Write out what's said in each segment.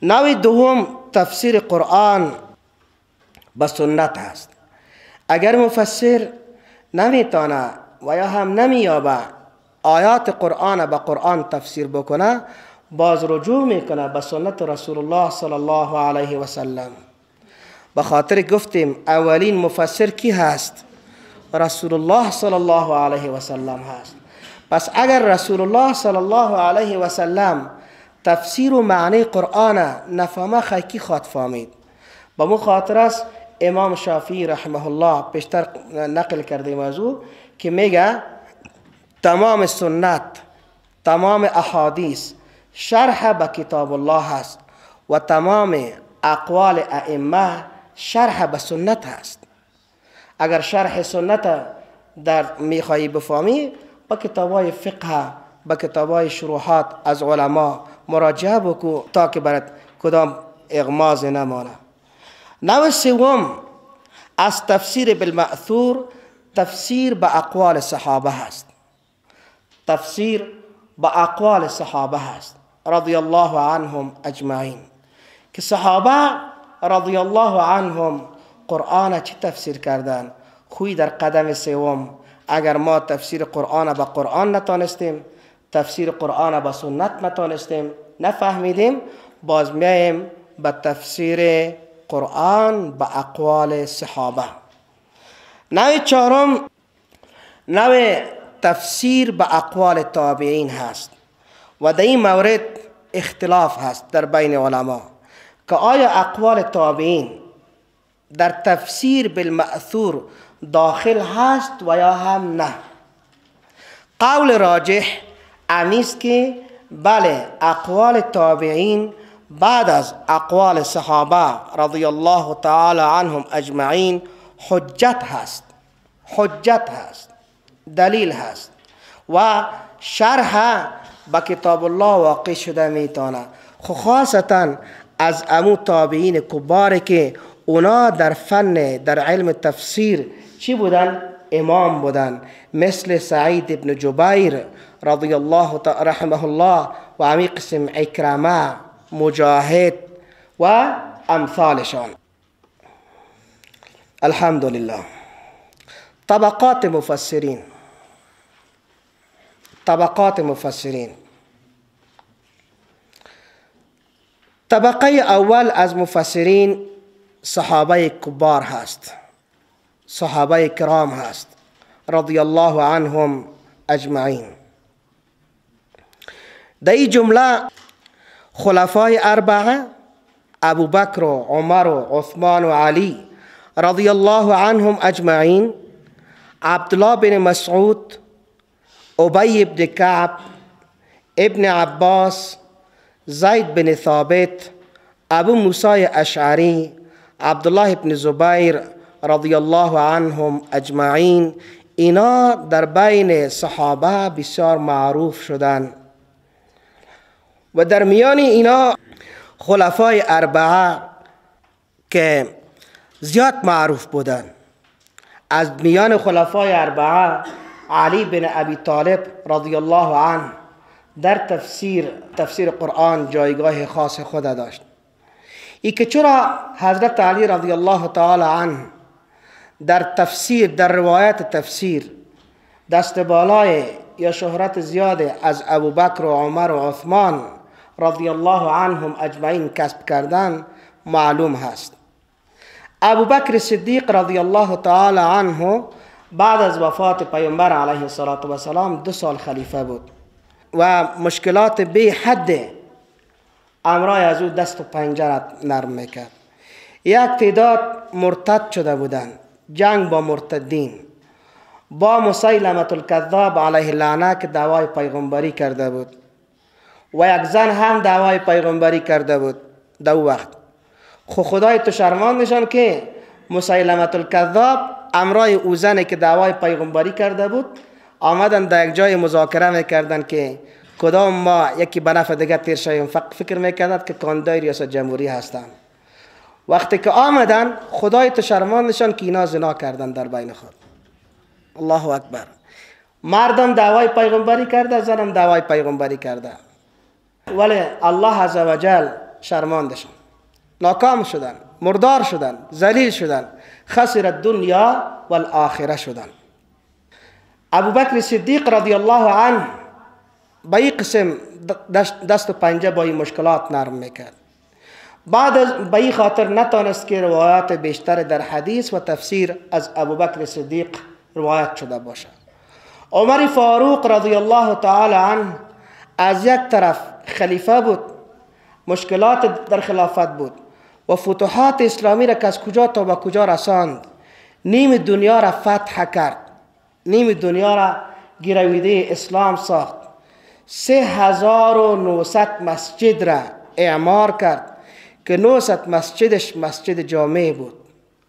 نوع دوم تفسیر قرآن به سنت هست. اگر مفسر نمیتونه و یا هم نمیابه آیات قرآن به قرآن تفسیر بکنه، باز رجوع میکنه به سنت رسول الله صلی الله علیه و سلم. به خاطر گفتیم اولین مفسر کی هست؟ رسول الله صلی الله علیه و سلم هست. پس اگر رسول الله صلی الله علیه و سلم تفسیر و معنی قرآن نفهمه، خیلی خواد فهمید. به مو خاطر است امام شافعی رحمه الله پیشتر نقل کرده موضوع که میگه تمام سنت، تمام احادیث شرح به کتاب الله هست و تمام اقوال ائمه شرح به سنت هست. اگر شرح سنت در میخوایی بفهمی، با کتابای فقه، با کتابای شروحات از علما مراجعه بکو تا که برات کدام اغماض نمانه. نوع سوم از تفسیر بالمأثور تفسیر به اقوال صحابه هست. تفسیر به اقوال صحابه هست رضی الله عنهم اجمعین، که صحابه رضی الله عنهم قرآن چی تفسیر کردن. خوی در قدم سوم اگر ما تفسیر قرآن به قرآن نتانستیم، تفسیر قرآن به سنت نتانستیم، نفهمیدیم، باز میایم به تفسیر قرآن به اقوال صحابه. نوع چهارم نوع تفسیر به اقوال تابعین هست و در این مورد اختلاف هست در بین علما که آیا اقوال تابعین در تفسیر بالمأثور داخل هست و یا هم نه. قول راجح امیست که بله، اقوال تابعین بعد از اقوال صحابه رضی الله تعالی عنهم اجمعین حجت هست، حجت هست، دلیل هست و شرح به کتاب الله واقع شده میتونه. خاصتا از امو تابعین کبار که اونا در فن، در علم تفسیر چی بودن؟ امام بودن، مثل سعید ابن جبیر رضی الله رحمه الله و امی قسم اکرمه، مجاهد و امثالشان. الحمدلله. طبقات مفسرین. طبقات مفسرین. طبقه اول از مفسرین صحابه کبار هست، صحابه کرام هست رضی الله عنهم اجمعین. در این جمله خلفای اربعه ابو بکر و عمر و عثمان و علی رضی الله عنهم اجمعین، عبدالله بن مسعود، ابی بن کعب، ابن عباس، زید بن ثابت، ابو موسی اشعری، عبدالله بن زبیر رضی الله عنهم اجمعین، اینا در بین صحابه بسیار معروف شدند و در میان اینا خلفای اربعه که زیاد معروف بودند. از میان خلفای اربعه علی بن ابی طالب رضی الله عنه در تفسیر قرآن جایگاه خاص خود داشت. ای که چرا حضرت علی رضی الله تعالی عنه در تفسیر، در روایت تفسیر دست بالای یا شهرت زیاده از ابو بکر و عمر و عثمان رضی الله عنهم اجمعین کسب کردن معلوم هست. ابو بکر صدیق رضی الله تعالی عنه بعد از وفات پیامبر علیه السلام 2 سال خلیفه بود و مشکلات بی حد امرای از او دست و پنجه نرم میکرد. یک تعداد مرتد شده بودند، جنگ با مرتدین، با مسیلمة الکذاب علیه اللعنه که دعوای پیغمبری کرده بود و یک زن هم دعوای پیغمبری کرده بود در وقت. خدای تو شرمان نشان که مسیلمة الکذاب امرای او زنی که دعوای پیغمبری کرده بود آمدن در یک جای مذاکره میکردن که کدام ما یکی به نفع دیگه تیر شویم. فکر میکردند که کاندای ریاست جمهوری هستند. وقتی که آمدن خدای تو شرمان نشان که اینا زنا کردن در بین خود. الله اکبر. مردم دعوای پیغمبری کرده، زنم دعوای پیغمبری کرده، ولی الله عزوجل شرماندشان، ناکام شدن، مردار شدن، ذلیل شدن، خسر الدنیا و الاخره شدن. ابوبکر صدیق رضی الله عنه به این قسم دست و پنجه با این مشکلات نرم میکرد. بعد از به این خاطر نتانست که روایات بیشتر در حدیث و تفسیر از ابوبکر صدیق روایت شده باشد. عمر فاروق رضی الله تعالی عنه از یک طرف خلیفه بود، مشکلات در خلافت بود و فتوحات اسلامی را که از کجا تا به کجا رساند، نیم دنیا را فتح کرد، نیم دنیا را گرویده اسلام ساخت، 3900 مسجد را اعمار کرد که 900 مسجدش مسجد جامع بود،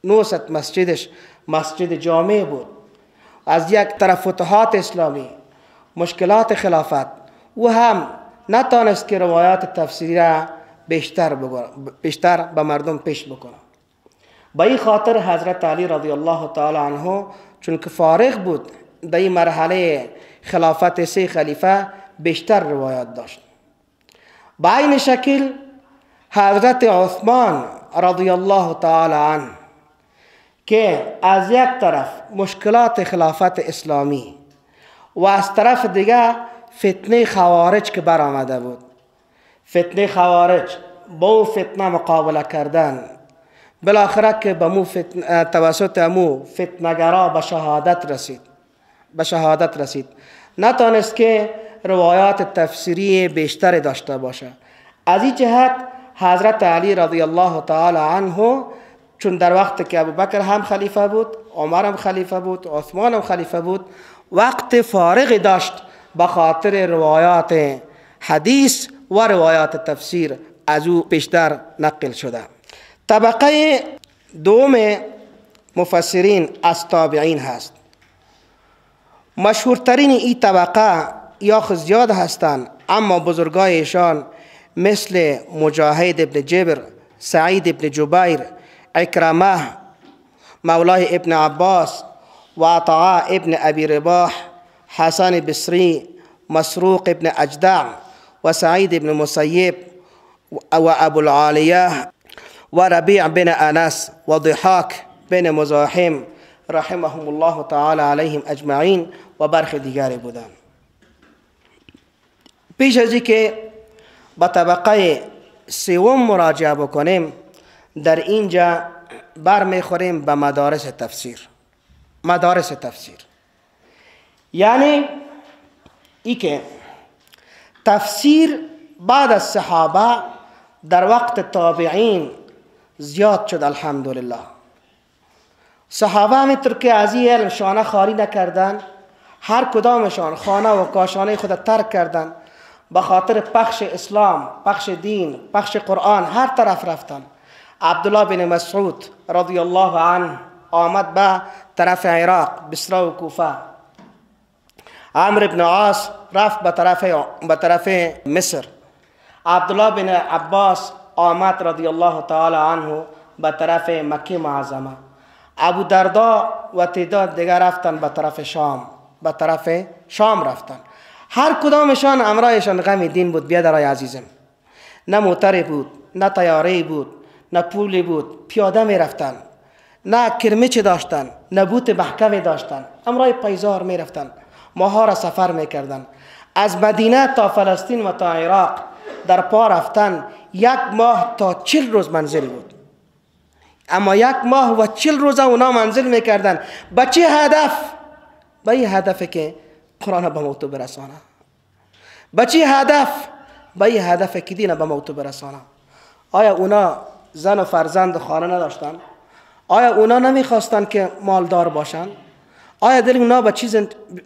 900 مسجدش مسجد جامع بود. از یک طرف فتوحات اسلامی، مشکلات خلافت، او هم نتانست که روایات تفسیری را بیشتر به مردم پیش بکنه. با این خاطر حضرت علی رضی الله تعالی عنه چون که فارغ بود در این مرحله خلافت 3 خلیفه بیشتر روایات داشت. با این شکل حضرت عثمان رضی الله تعالی عنه که از یک طرف مشکلات خلافت اسلامی و از طرف دیگه فتنه خوارج که برآمده بود، فتنه خوارج با او فتنه مقابله کردن، بالاخره که توسط امو فتنگرا به شهادت رسید، نتانست که روایات تفسیری بیشتر داشته باشه. از این جهت حضرت علی رضی الله تعالی عنه چون در وقت که ابوبکر هم خلیفه بود، عمر هم خلیفه بود، عثمان هم خلیفه بود، وقت فارغ داشت به خاطر روایات حدیث و روایات تفسیر از او بیشتر نقل شده. طبقه دوم مفسرین از تابعین هست. مشهورترین این طبقه یا زیاد هستند، اما بزرگایشان مثل مجاهد ابن جبر، سعید ابن جبیر، اکرمه مولای ابن عباس و عطاء ابن ابی رباح، حسن بصری، مسروق ابن اجدع و سعید ابن مسیب و ابو العالیه و ربیع بن انس و ضحاک بن مزاحم رحمهم الله تعالی علیهم اجمعین و برخی دیگری بودند. پیش از اینکه به طبقه سوم مراجعه بکنیم، در اینجا برمیخوریم به مدارس تفسیر. مدارس تفسیر یعنی ای که تفسیر بعد از صحابه در وقت تابعین زیاد شد. الحمدلله صحابه همینطور که از این علم شانه خالی نکردن، هر کدامشان خانه و کاشانه خود ترک کردن، به خاطر پخش اسلام، پخش دین، پخش قرآن هر طرف رفتن. عبدالله بن مسعود رضی الله عنه آمد به طرف عراق، بصره و کوفه. عمرو بن عاص رفت به طرف مصر. عبدالله بن عباس آمد رضی الله تعالی عنه به طرف مکه معظمه. ابو دردا و تعداد دیگر رفتن به طرف شام رفتن. هر کدامشان امرایشان غم دین بود. بیادرای عزیزم، نه موتری بود، نه طیاره بود، نه پولی بود، پیاده می رفتن، نه کرمچ داشتن، نه بوت محکمی داشتن، امرای پیزار می رفتن، ماها را سفر می کردن. از مدینه تا فلسطین و تا عراق در پا رفتن 1 ماه تا 40 روز منزل بود. اما 1 ماه و 40 روز اونا منزل می کردن. به چه هدف؟ به این هدفی که قرآن به موتو برسانه. به چه هدف؟ به این هدفی که دین به موتو برسانه. آیا اونا زن و فرزند خانه نداشتن؟ آیا اونا نمیخواستن که مالدار باشن؟ آیا دل اونا به چیز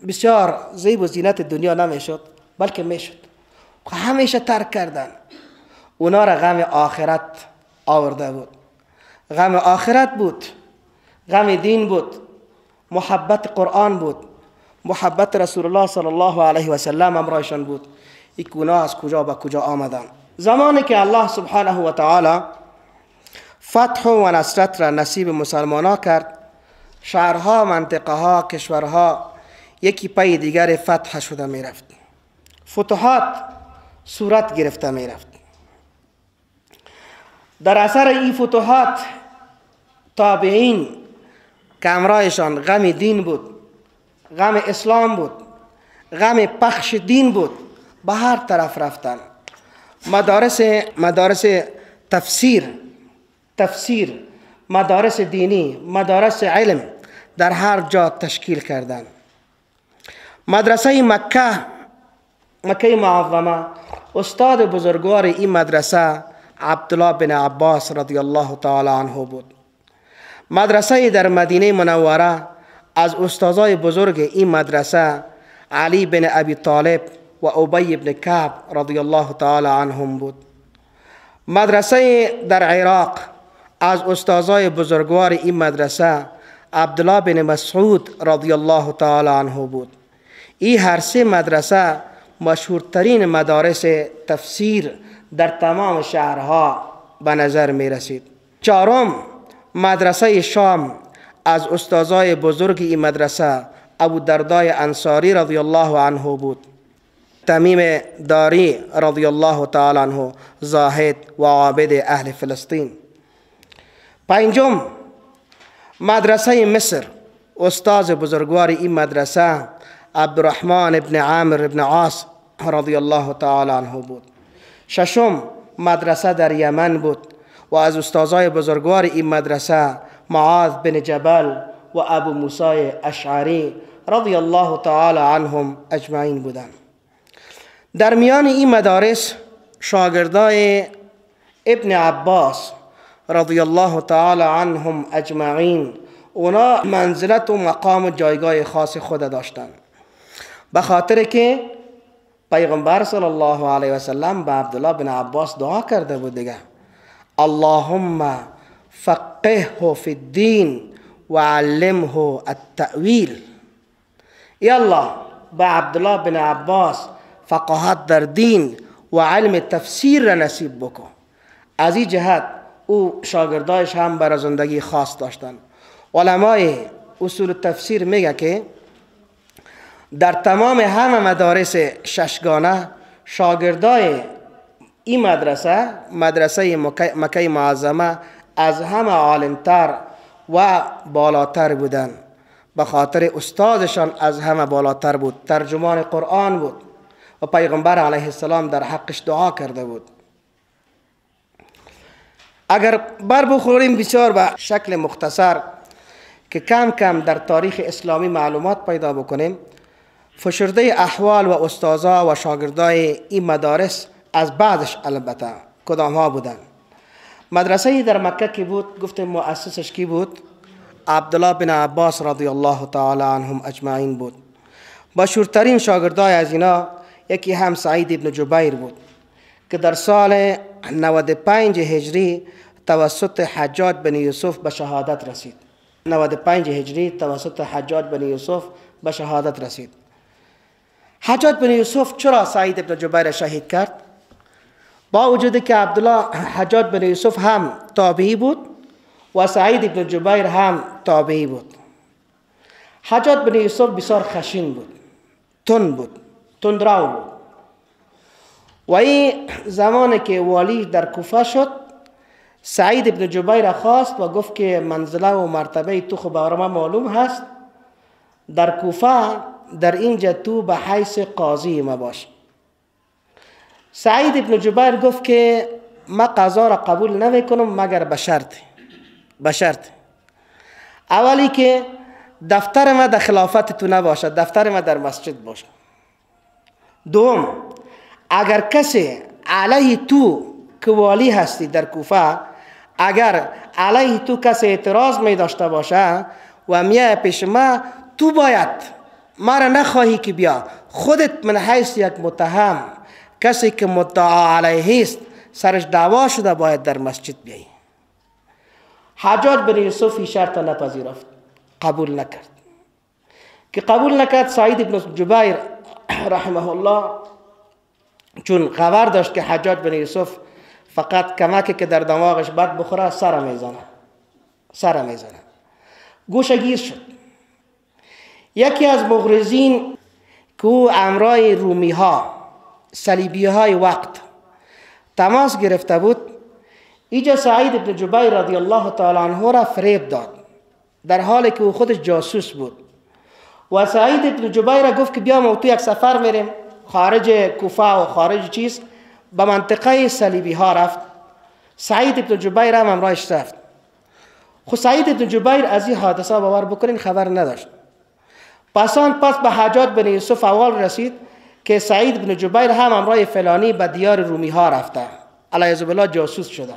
بسیار زیب و زینت دنیا نمیشد؟ بلکه میشد. همیشه ترک کردن. اونا را غم آخرت آورده بود. غم آخرت بود، غم دین بود، محبت قرآن بود، محبت رسول الله صلی الله علیه و سلم امرایشان بود. این اونا از کجا به کجا آمدن؟ زمانی که الله سبحانه و تعالی فتح و نصرت را نصیب مسلمان ها کرد، شهرها، منطقه ها، کشورها یکی پای دیگر فتح شده می رفت. فتوحات صورت گرفته می رفت. در اثر این فتوحات تابعین که امرایشان غم دین بود، غم اسلام بود، غم پخش دین بود، به هر طرف رفتن. مدارس تفسیر، مدارس دینی، مدارس علم در هر جا تشکیل کردند. مدرسه مکه معظمه، استاد بزرگوار این مدرسه عبدالله بن عباس رضی الله تعالی عنه بود. مدرسه در مدینه منوره از استادای بزرگ این مدرسه علی بن ابی طالب و ابی بن کعب رضی الله تعالی عنهم بود. مدرسه در عراق از استادای بزرگوار این مدرسه عبدالله بن مسعود رضی الله تعالی عنه بود. این هر سه مدرسه مشهورترین مدارس تفسیر در تمام شهرها به نظر می رسید. چهارم، مدرسه شام از استادای بزرگ این مدرسه ابو دردای انصاری رضی الله عنه بود. تمیم داری رضی الله تعالی عنه، زاهد و عابد اهل فلسطین. پنجم، مدرسه مصر، استاد بزرگوار این مدرسه عبدالرحمن ابن عامر ابن عاص رضی الله تعالی عنه بود. ششم، مدرسه در یمن بود و از استادای بزرگوار این مدرسه معاذ بن جبل و ابو موسی اشعری رضی الله تعالی عنهم اجمعین بودند. در میان این مدارس شاگردای ابن عباس رضی الله تعالی عنهم اجمعین، اونا منزلت و مقام و جایگاه خاص خود داشتند، به خاطر که پیغمبر صلی الله علیه و سلم به عبدالله بن عباس دعا کرده بود دیگه، اللهم فقهه فی الدین و علمه التأویل. یا الله به عبدالله بن عباس فقاهت در دین و علم تفسیر را نصیب بکن. از این جهت او شاگردایش هم برای زندگی خاص داشتن. علمای اصول تفسیر میگه که در تمام همه مدارس ششگانه شاگردای این مدرسه مکه معظمه از همه عالمتر و بالاتر بودن، به خاطر استادشان از همه بالاتر بود، ترجمان قرآن بود و پیغمبر علیه السلام در حقش دعا کرده بود. اگر بر بخوریم بسیار به شکل مختصر که کم کم در تاریخ اسلامی معلومات پیدا بکنیم، فشرده احوال و استاذا و شاگردای این مدارس از بعدش البته کدام ها بودن. مدرسه در مکه کی بود؟ گفتیم مؤسسش کی بود؟ عبدالله بن عباس رضی الله تعالی عنهم اجمعین بود. مشهورترین شاگردای از اینا یکی هم سعید ابن جبیر بود که در سال 95 هجری توسط حجاج بن یوسف به شهادت رسید. 95 هجری توسط حجاج بن یوسف به شهادت رسید. حجاج بن یوسف چرا سعید ابن جبیر شهید کرد؟ با وجودی که حجاج بن یوسف هم تابعی بود و سعید ابن جبیر هم تابعی بود. حجاج بن یوسف بسیار خشن بود، تندرو بود و این زمانی که والی در کوفه شد، سعید ابن جبیر خواست و گفت که منزله و مرتبه تو خب برام معلوم هست، در کوفه در اینجا تو به حیث قاضی ما باش. سعید ابن جبیر گفت که ما قضا را قبول نمیکنم مگر به شرط اولی که دفتر ما در خلافت تو نباشد، دفتر ما در مسجد باشد. دوم، اگر کسی علیه تو که والی هستی در کوفه، اگر علیه تو کسی اعتراض می داشته باشه و میای پیش ما، تو باید ما را نخواهی که بیا، خودت من حیث یک متهم، کسی که مدعا علیه است سرش دعوا شده، باید در مسجد بیایی. حجاج بن یوسف این شرط نپذیرفت، قبول نکرد. که قبول نکرد، سعید بن جبیر رحمه الله چون خبر داشت که حجاج بن یوسف فقط کمکی که در دماغش بد بخوره سر میزنه، گوشگیر شد. یکی از مغرضین که او امرای رومی ها، صلیبی های وقت تماس گرفته بود، اینجا سعید بن جبیر رضی الله تعالی عنه را فریب داد در حالی که او خودش جاسوس بود. و سعید بن جبیر گفت که بیا ما تو یک سفر میریم خارج کوفه و خارج چیز، به منطقه صلیبی ها رفت. سعید بن جبیر هم امرایش رفت. خود سعید بن جبیر از این حادثه باور بکنین خبر نداشت. پس به حجاج بن یوسف اول رسید که سعید بن جبیر هم امرای فلانی به دیار رومی ها رفته، علیه بالله جاسوس شده.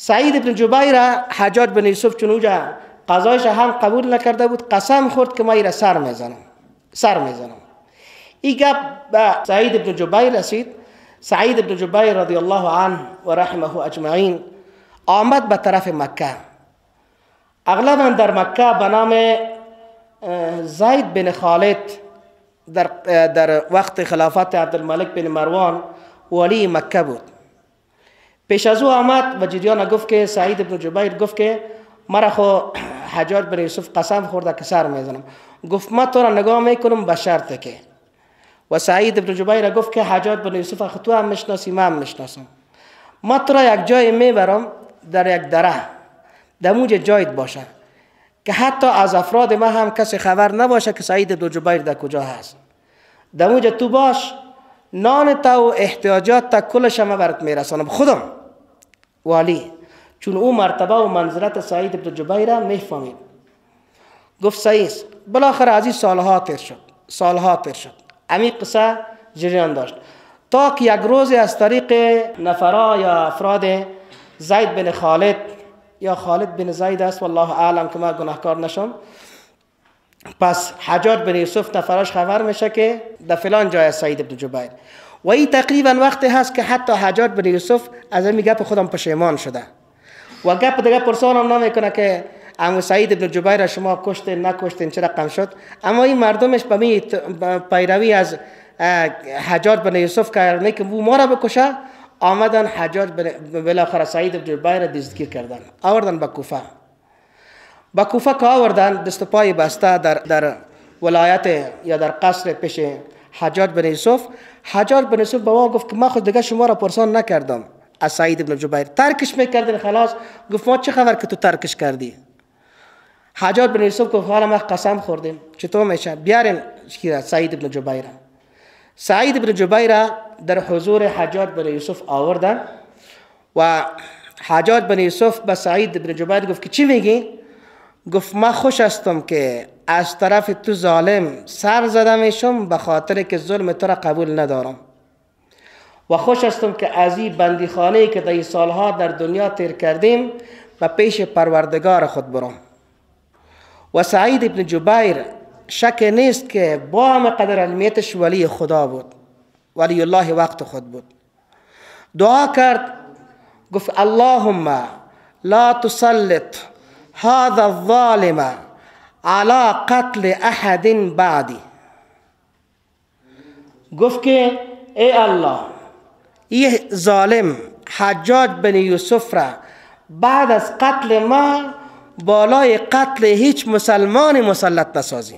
سعید بن جبیر حجاج بن یوسف چون اوجا قضایش هم قبول نکرده بود، قسم خورد که ما ایره سر میزنم. این گپ به سعید بن جبیر رسید. سعید بن جبیر رضی الله عنه و رحمه اجمعین آمد به طرف مکه. اغلبا در مکه به نام زید بن خالد در وقت خلافت عبدالملک بن مروان ولی مکه بود. پیش از او آمد و جریان گفت که سعید بن جبیر گفت که مرا خو حجاج بن یوسف قسم خورده که سر میزنم. گفت ما تو را نگاه میکنم به شرط که، و سعید بن جبیر گفت که حجاج بن یوسف اخ تو هم میشناسی من هم میشناسم، ما تو را یک جای میبرم در یک دره دموج جایت باشه که حتی از افراد ما هم کسی خبر نباشه که سعید بن جبیر در کجا هست. دموج تو باش، نان تا و احتیاجات تا کلش ما برات میرسانم خودم. والی چون او مرتبه و منزلت سعید بن جبیر میفهمید. گفت صحیح. بالاخره از این سالها تیر شد. امی قصه جریان داشت تا که یک روز از طریق نفرا یا افراد زید بن خالد یا خالد بن زید است والله اعلم که ما گناهکار نشم، پس حجاج بن یوسف نفراش خبر میشه که در فلان جای سعید بن جبیر. و این تقریبا وقتی هست که حتی حجاج بن یوسف از این گپ خودم پشیمان شده و گپ دیگه پرسان هم نمیکنه که اما سعید بن جبیر شما کشتین نکشتین چه رقم شد. اما این مردمش به می پیروی از حجاج بن یوسف کردن که ما را بکشه، آمدن حجاج بالاخره سعید بن جبیر دستگیر کردن، آوردن به کوفه. با کوفه که آوردن دست و پای بسته در ولایت یا در قصر پیش حجاج بن یوسف. حجاج بن یوسف به ما گفت که ما خود دیگه شما را پرسان نکردم از سعید بن جبیر، ترکش میکردین خلاص. گفت ما چه خبر که تو ترکش کردی؟ حجاج بن یوسف گفت حالا ما قسم خوردیم. چطور میشه؟ بیارین سعید بن جبیر. سعید بن جبیر در حضور حجاج بن یوسف آوردن و حجاج بن یوسف به سعید بن جبیر گفت که چی میگی؟ گفت ما خوش هستم که از طرف تو ظالم سر زده میشم به خاطر که ظلم تو را قبول ندارم، و خوش هستم که از این بندیخانه‌ای که در این سالها در دنیا تیر کردیم و پیش پروردگار خود برم. و سعید بن جبیر شک نیست که با همه قدر علمیتش ولی خدا بود، ولی الله وقت خود بود. دعا کرد گفت اللهم لا تسلط هذا الظالم على قتل احد بعدی. گفت که ای الله این ظالم حجاج بن یوسف را بعد از قتل ما بالای قتل هیچ مسلمان مسلط نسازی.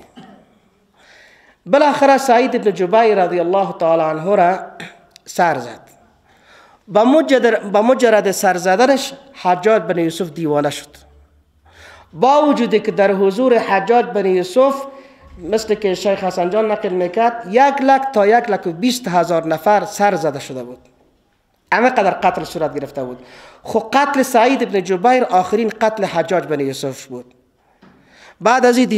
بالاخره سعید بن جبیر رضی الله تعالی عنه را سر زد. با مجرد سر زدنش حجاج بن یوسف دیوانه شد. با وجودی که در حضور حجاج بن یوسف مثل که شیخ حسن جان نقل میکرد 100,000 تا 120,000 نفر سر زده شده بود، همه قدر قتل صورت گرفته بود. خب قتل سعید بن جبیر آخرین قتل حجاج بن یوسف بود. بعد از این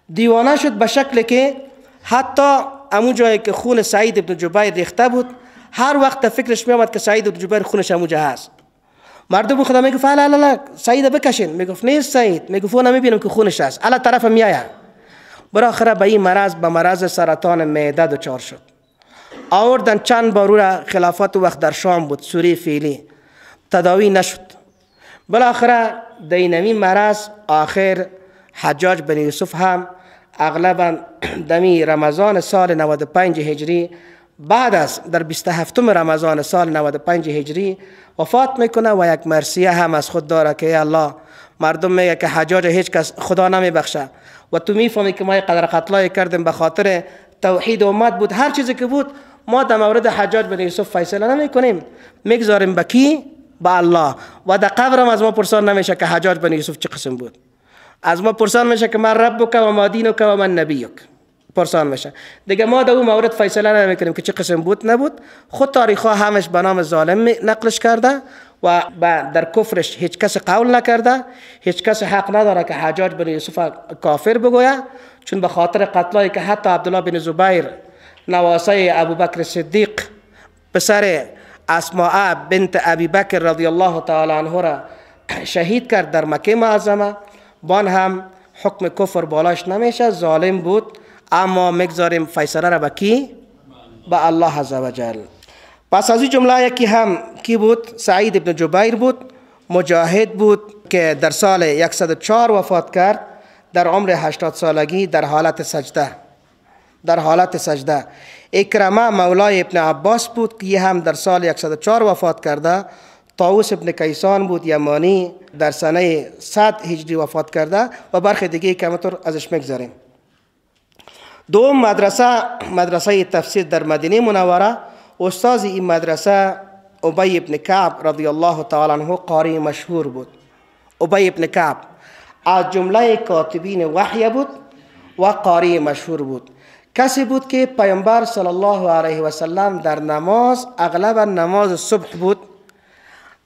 دیوانه شد به شکل که حتی امو جایی که خون سعید بن جبیر ریخته بود هر وقت فکرش می آمد که سعید بن جبیر خونش اموجا هست. مردم خدا میگفت لا سعید بکشین، میگفت نیست سعید، میگفت اون نمیبینم که خونش هست، الا طرف میآید. بالاخره به این مرض، به مرض سرطان معده دچار شد. آوردن چند بار را، خلافت وقت در شام بود، سوری فیلی، تداوی نشد. بالاخره دینمی مرض آخر حجاج بن یوسف هم اغلبا دمی رمضان سال 95 هجری بعد از در 27 رمضان سال 95 هجری وفات میکنه و یک مرثیه هم از خود داره که ای الله مردم میگه که حجاج هیچ کس خدا نمیبخشه و تو میفهمی که ما قدر قتلای کردیم به خاطر توحید امت بود، هر چیزی که بود ما در مورد حجاج بن یوسف فیصله نمی کنیم، میگذاریم به کی؟ به الله. و در قبرم از ما پرسان نمیشه که حجاج بن یوسف چه قسم بود. از ما پرسان میشه که من ربک و ما دینک و من نبیک، پرسان میشه دیگه. ما در اون مورد فیصله نمی کنیم که چه قسم بود نبود. خود تاریخ ها همش به نام ظالم نقلش کرده و در کفرش هیچ کس قول نکرده. هیچ کس حق نداره که حجاج بن یوسف کافر بگوید، چون به خاطر قتلایی که حتی عبدالله بن زبیر نواسه ابوبکر صدیق پسر اسماء بنت ابی بکر رضی الله تعالی عنه را شهید کرد در مکه معظمه، بان هم حکم کفر بالاش نمیشه، ظالم بود. اما میگذاریم فیصله را به کی؟ به الله عز وجل. پس از این جمله یکی هم کی بود؟ سعید ابن جبیر بود، مجاهد بود که در سال 104 وفات کرد در عمر 80 سالگی در حالت سجده. اکرمه مولای ابن عباس بود که هم در سال 104 وفات کرده. طاووس ابن کیسان بود یمانی، در سنه 100 هجری وفات کرده و برخی دیگه که همطور ازش میگذاریم. دوم مدرسه تفسیر در مدینه منوره. استاد این مدرسه ابی ابن کعب رضی الله تعالی عنه قاری مشهور بود. ابی ابن کعب از جمله کاتبین وحی بود و قاری مشهور بود. کسی بود که پیامبر صلی الله علیه و سلم در نماز، اغلب نماز صبح بود،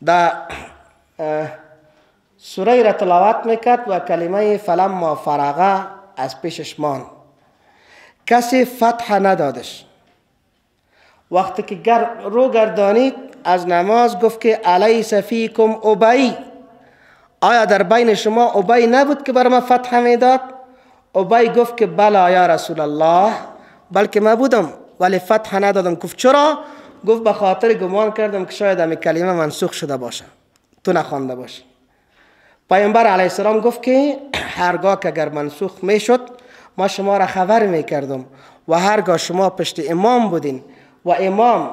در سوره را تلاوت میکرد و کلمه فلما فرغه از پیشش ماند. کسی فتح ندادش. وقتی که رو گردانید از نماز گفت که الیس فیکم ابی، آیا در بین شما ابی نبود که بر من فتح میداد؟ ابی گفت که بله یا رسول الله، بلکه من بودم ولی فتح ندادم. گفت چرا؟ گفت به خاطر گمان کردم که شاید همین کلمه منسوخ شده باشه، تو نخوانده باشی. پیامبر علیه السلام گفت که هرگاه که اگر منسوخ میشد ما شما را خبر میکردم و هرگاه شما پشت امام بودین و امام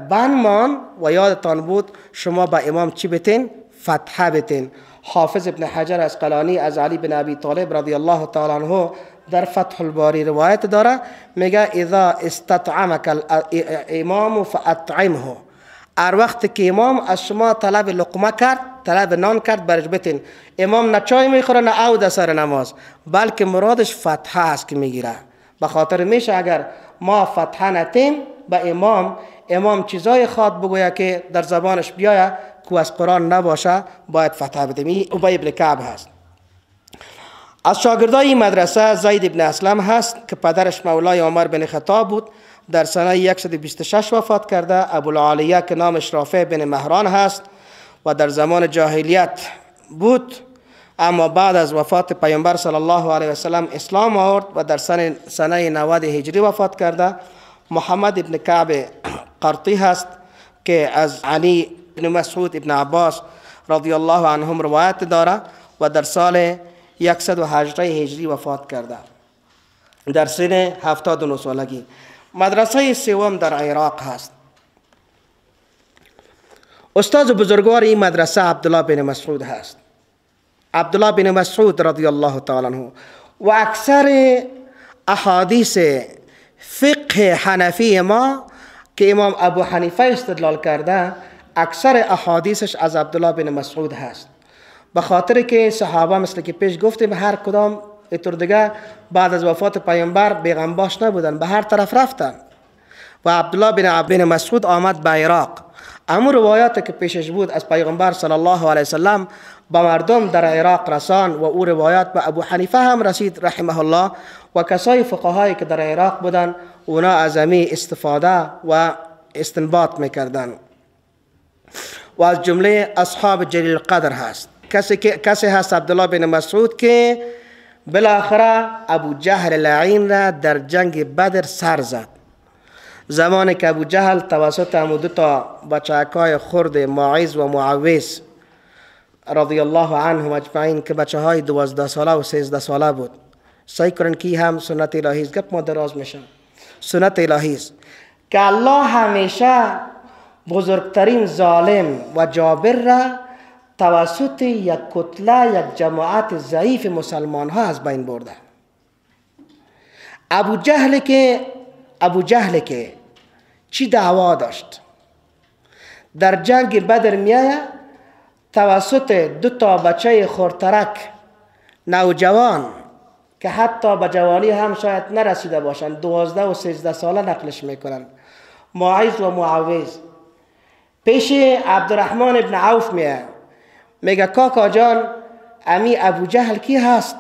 بنمان و یادتان بود شما با امام چی بتین؟ فتحه بتین. حافظ ابن حجر اسقلانی از علی بن ابی طالب رضی الله تعالی عنه در فتح الباری روایت داره، میگه اذا استطعمك الامام فاطعمه، هر وقت که امام از شما طلب لقمه کرد، طلب نان کرد، برش بتین. امام نه چای میخوره نه او در سر نماز، بلکه مرادش فتحه است که میگیره. به خاطر میشه اگر ما فتحه نتیم به امام چیزای خواد بگوید که در زبانش بیاید که از قرآن نباشه، باید فتحه بدیم. این ابی ابن کعب هست. از شاگردای این مدرسه زید ابن اسلم هست که پدرش مولای عمر بن خطاب بود، در سنه 126 وفات کرده. ابوالعالیه که نامش رافع بن مهران هست و در زمان جاهلیت بود، اما بعد از وفات پیامبر صلی الله علیه و سلم اسلام آورد و در سنه 90 هجری وفات کرده. محمد ابن کعب قرطی هست که از علی بن مسعود ابن عباس رضی الله عنهم روایت داره و در سال 118 هجری وفات کرده در سن 79 سالگی. مدرسه سوم در عراق هست. استاد بزرگوار این مدرسه عبدالله بن مسعود هست. عبدالله بن مسعود رضی الله تعالی عنه و اکثر احادیث فقه حنفی ما که امام ابو حنیفه استدلال کرده، اکثر احادیثش از عبدالله بن مسعود هست. به خاطر که صحابه مثل که پیش گفتیم هر کدام اینطور دیگه بعد از وفات پیامبر بیغمباش نبودن، به هر طرف رفتن و عبدالله بن مسعود آمد به عراق. اما روایات که پیشش بود از پیغمبر صلی الله علیه وسلم با مردم در عراق رسان و او روایات به ابو حنیفه هم رسید رحمه الله و کسای فقهایی که در عراق بودن اونا از امی استفاده و استنباط میکردن. و از جمله اصحاب جلیل القدر هست. کسی هست عبدالله بن مسعود که بالاخره ابو جهل لعین را در جنگ بدر سر زد. زمانی که ابو جهل توسط همو دو تا بچه‌های خرد ماعز و معوذ رضی الله عنهم اجمعین که بچه های 12 ساله و 13 ساله بود، سعی کنن که هم سنت الهی است، گپ ما دراز میشن، سنت الهی است که الله همیشه بزرگترین ظالم و جابر را توسط یک کتله، یک جماعت ضعیف مسلمان ها از بین برده. ابو جهل که چی دعوا داشت. در جنگ بدر میآید توسط 2 بچه خردترک نوجوان که حتی به جوانی هم شاید نرسیده باشند، 12 و 13 ساله نقلش میکنن، معیز و معوض، پیش عبدالرحمن ابن عوف میگه کاکا جان امی ابو جهل کی هست؟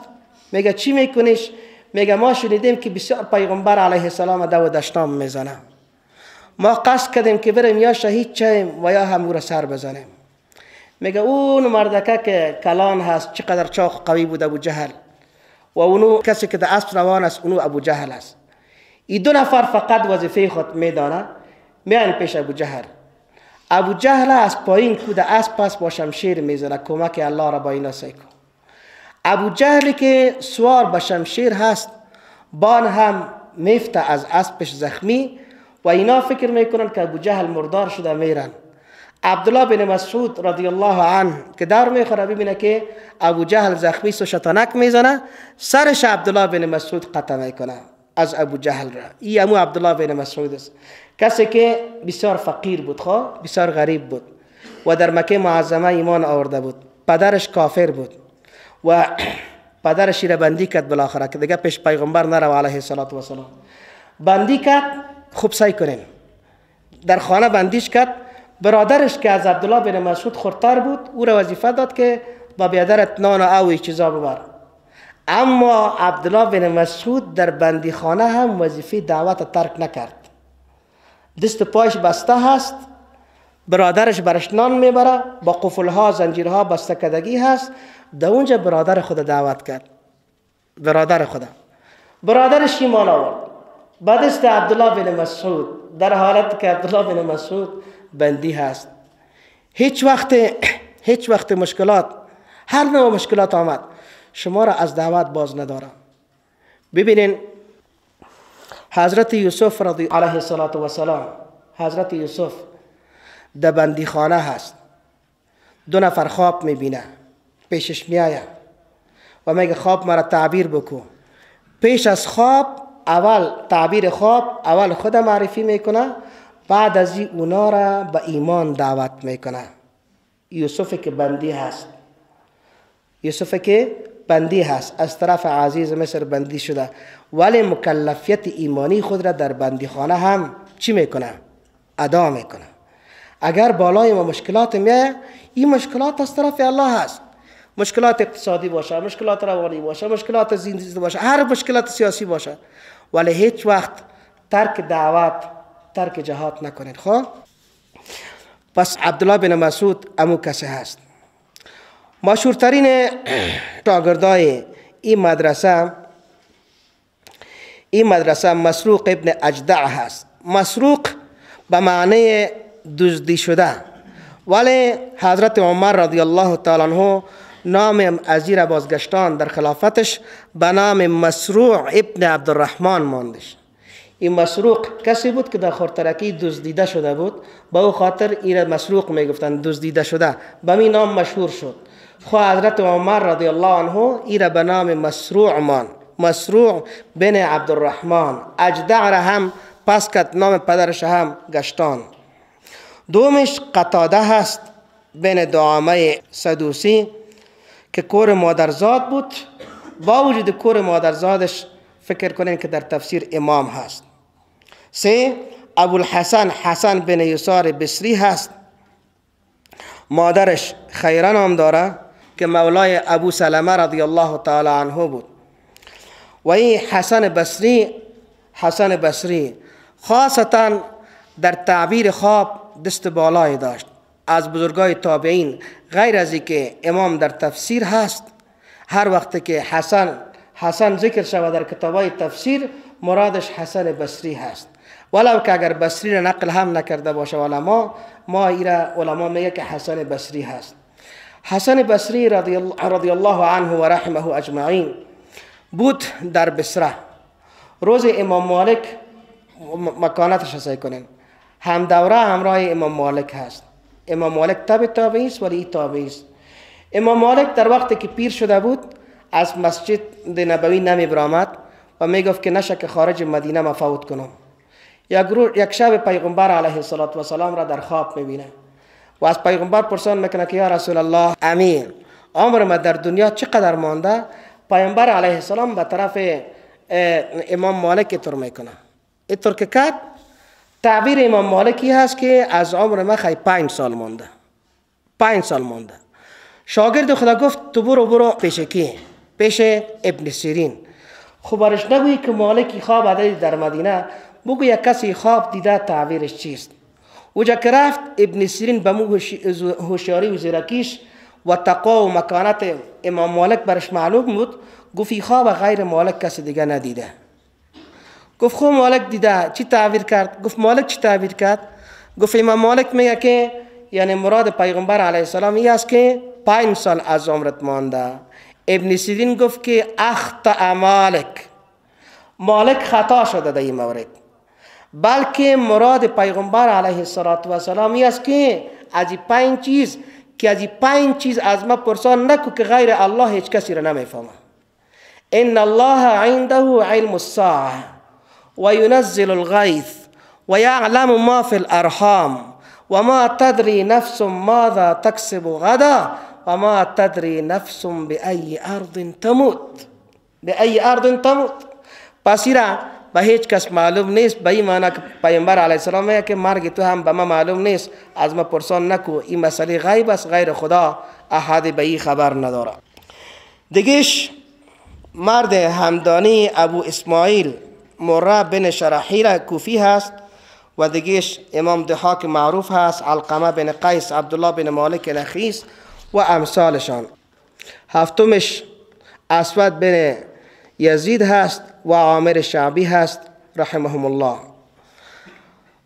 میگه چی میکنیش؟ میگه ما شنیدیم که بسیار پیغمبر علیه السلام دو دشنام میزنه، ما قصد کردیم که بریم یا شهید شویم و یا همو را سر بزنیم. میگه اون مردکه که کلان هست چقدر چاق قوی بود ابو جهل، و اونو کسی که در اسب روان است اونو ابو جهل است. این 2 نفر فقط وظیفه خود میدانه، میان پیش ابو جهل. ابو جهل از پایین کود اسب پس با شمشیر میزنه کمک الله را با اینا سیکو. ابو جهلی که سوار به شمشیر هست بان هم میفته از اسبش زخمی و اینا فکر میکنن که ابو جهل مردار شده میرن. عبدالله بن مسعود رضی الله عنه که دار میخوره ببینه که ابو جهل زخمی و شتانک میزنه، سرش عبدالله بن مسعود قطع میکنه از ابو جهل را. این امو عبدالله بن مسعود است، کسی که بسیار فقیر بود، بسیار غریب بود و در مکه معظمه ایمان آورده بود. پدرش کافر بود و پدرش را بندی کرد بالاخره که دیگه پیش پیغمبر نرو علیه السلام. بندی کرد، خوب سعی کنین، در خانه بندیش کرد. برادرش که از عبدالله بن مسعود خردتر بود او را وظیفه داد که با بیادرت نان و اوی چیزا ببر. اما عبدالله بن مسعود در بندی خانه هم وظیفه دعوت ترک نکرد، دست پایش بسته هست، برادرش برش نان میبره، با قفلها زنجیرها بسته کدگی هست، در اونجا برادر خود دعوت کرد. برادرش ایمان آورد با دست عبدالله بن مسعود، در حالت که عبدالله بن مسعود بندی هست. هیچ وقت مشکلات، هر نوع مشکلات آمد، شما را از دعوت باز ندارم. ببینین حضرت یوسف علیه السلام، حضرت یوسف در بندی خانه هست، 2 نفر خواب میبینه، پیشش میآید و میگه خواب مرا تعبیر بکو. پیش از خواب اول تعبیر خواب اول خود معرفی میکنه، بعد از این اونا را به ایمان دعوت میکنه. یوسف که بندی هست از طرف عزیز مصر بندی شده، ولی مکلفیت ایمانی خود را در بندی خانه هم چی میکنه؟ ادا میکنه. اگر بالای ما مشکلات میاد، این مشکلات از طرف الله هست، مشکلات اقتصادی باشه، مشکلات روانی باشه، مشکلات زندگی باشه، هر مشکلات سیاسی باشه، ولی هیچ وقت ترک دعوت، ترک جهاد نکنید. خب پس عبدالله بن مسعود امو کسی هست. مشهورترین شاگردای این مدرسه مسروق ابن اجدع هست. مسروق به معنی دزدی شده، ولی حضرت عمر رضی الله تعالی عنه نام ازی را بازگشتان در خلافتش به نام مسروع ابن عبدالرحمن ماندش. این مسروق کسی بود که در خردترکی دزدیده شده بود، با او خاطر این مسروق میگفتن، دزدیده شده، به می نام مشهور شد. خواه حضرت عمر رضی الله عنه این را به نام مسروع ماند، مسروع بن عبدالرحمن. اجدع را هم پس کت نام پدرش هم گشتان. دومش قتاده هست بن دعامه سدوسی که کور مادرزاد بود، با وجود کور مادرزادش فکر کنین که در تفسیر امام هست. 3 ابوالحسن حسن بن یسار بصری هست، مادرش خیره نام داره که مولای ابو سلمه رضی الله تعالی عنه بود. و این حسن بصری خاصتا در تعبیر خواب دست بالای داشت. از بزرگای تابعین غیر از که امام در تفسیر هست، هر وقت که حسن ذکر شود در کتابای تفسیر مرادش حسن بصری هست، ولو که اگر بصری را نقل هم نکرده باشه علما، ما ایرا علما میگه که حسن بصری هست. حسن بصری رضی الله عنه و رحمه اجمعین بود در بصره. روز امام مالک مکانتش حسای کنین، هم دوره همراه امام مالک هست. امام مالک تابعی است ولی تابعی است. امام مالک در وقتی که پیر شده بود از مسجد نبوی نمی برآمد و می گفت که نشه که خارج مدینه مفوت کنم. یک شب پیغمبر علیه السلام را در خواب میبینه و از پیغمبر پرسان میکنه که یا رسول الله امیر عمر ما در دنیا چقدر مانده؟ پیغمبر علیه السلام به طرف امام مالک اینطور میکنه، اینطور که کرد تعبیر امام مالکی هست که از عمر ما خیلی 5 سال مانده. 5 سال مانده. شاگرد خدا گفت تو برو پیش کی؟ پیش ابن سیرین. خب برش نگویی که مالکی خواب دیده در مدینه، بگو یک کسی خواب دیده تعبیرش چیست. اوجا که رفت ابن سیرین به مو هوشیاری و زیرکیش و تقوا و مکانت امام مالک برش معلوم بود، گفت خواب غیر مالک کسی دیگه ندیده. گفت خب مالک دیده، چی تعبیر کرد؟ گفت مالک چی تعبیر کرد؟ گفت امام مالک میگه که یعنی مراد پیغمبر علیه السلام این است که 5 سال از عمرت مانده. ابن سیرین گفت که اخطأ مالک خطا شده در این مورد، بلکه مراد پیغمبر علیه السلام این است که از این 5 چیز از ما پرسان نکو که غیر الله هیچ کسی را نمیفهمه. ان الله عنده علم الساعه و ينزل الغیث و یعلم ما فی الارحام و ما تدری نفس ماذا تکسب غدا و ما تدری نفس بأي ارض تموت. پس ایرا به هیچ کس معلوم نیست. به این معنی که پیامبر علیه السلام میگه که مرگ تو هم به ما معلوم نیست، از ما پرسان نکو، این مسئله غیب است، غیر خدا احد به این خبر نداره. دیگهش مرد همدانی ابو اسماعیل مره بن شرحیل کوفی هست و دیگهش امام ضحاک معروف هست، علقمه بن قیس، عبدالله بن مالک نخیس و امثالشان. هفتمش اسود بن یزید هست و عامر شعبی هست رحمهم الله.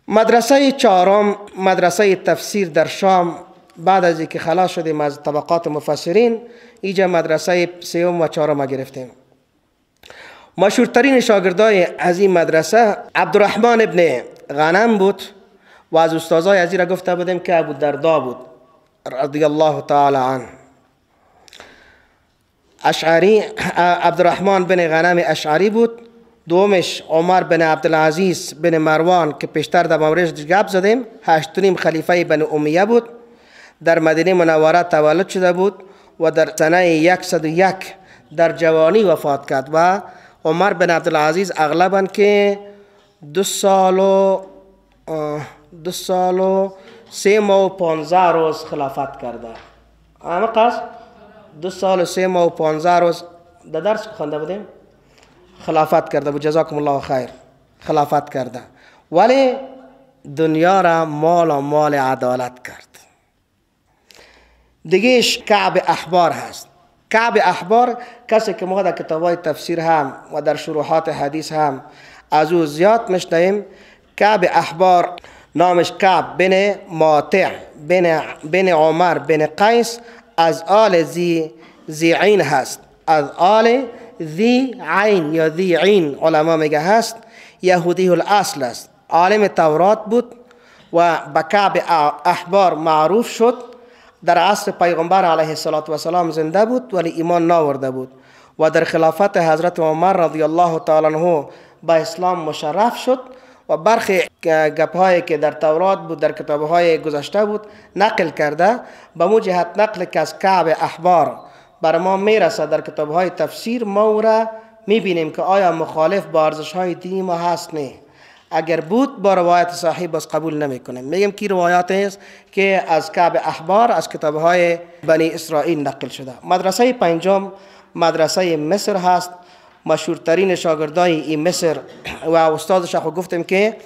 مدرسه چهارم مدرسه تفسیر در شام. بعد از اینکه خلاص شدیم از طبقات مفسرین، اینجا مدرسه سوم و چهارم گرفتیم. مشهورترین شاگردای از این مدرسه عبدالرحمن ابن غنم بود و از استادای از این را گفته بودیم که ابو الدرداء بود رضی الله تعالی عنه. اشعری عبدالرحمن بن غنم اشعری بود. دومش عمر بن عبدالعزیز بن مروان که پیشتر در موردش گپ زدیم، 8مین خلیفه بن امیه بود. در مدینه منوره تولد شده بود و در سنه 101 در جوانی وفات کرد و عمر بن عبدالعزیز اغلباً که 2 سال و 3 ماه و 15 روز خلافت کرده. اما قصد 2 سال و 3 ماه و 15 روز در درس خونده بودیم خلافت کرده بود. جزاکم الله خیر. خلافت کرده ولی دنیا را مال عدالت کرد. دیگهش کعب احبار هست. کعب احبار کسی که ما در کتابای تفسیر هم و در شروحات حدیث هم از او زیاد میشنویم. کعب احبار نامش کعب بن ماطع بن عمر بن قیس از آل ذی عین هست. از آل ذی عین یا ذی عین علما میگه هست. یهودی الاصل است. عالم تورات بود و به کعب احبار معروف شد. در عصر پیغمبر علیه السلام زنده بود ولی ایمان ناورده بود و در خلافت حضرت عمر رضی الله تعالی عنه به اسلام مشرف شد و برخی گپ‌هایی که در تورات بود در کتاب‌های گذشته بود نقل کرده. به مو جهت نقل که از کعب احبار بر ما میرسه در کتاب‌های تفسیر، ما او را میبینیم که آیا مخالف با ارزش‌های دینی ما هست نه. اگر بود با روایت صحیح بس قبول نمیکنیم. میگم کی روایات است که از کعب احبار از کتاب‌های بنی اسرائیل نقل شده. مدرسه پنجم مدرسه مصر هست. مشهورترین شاگردای این مصر و استادش خو گفتیم که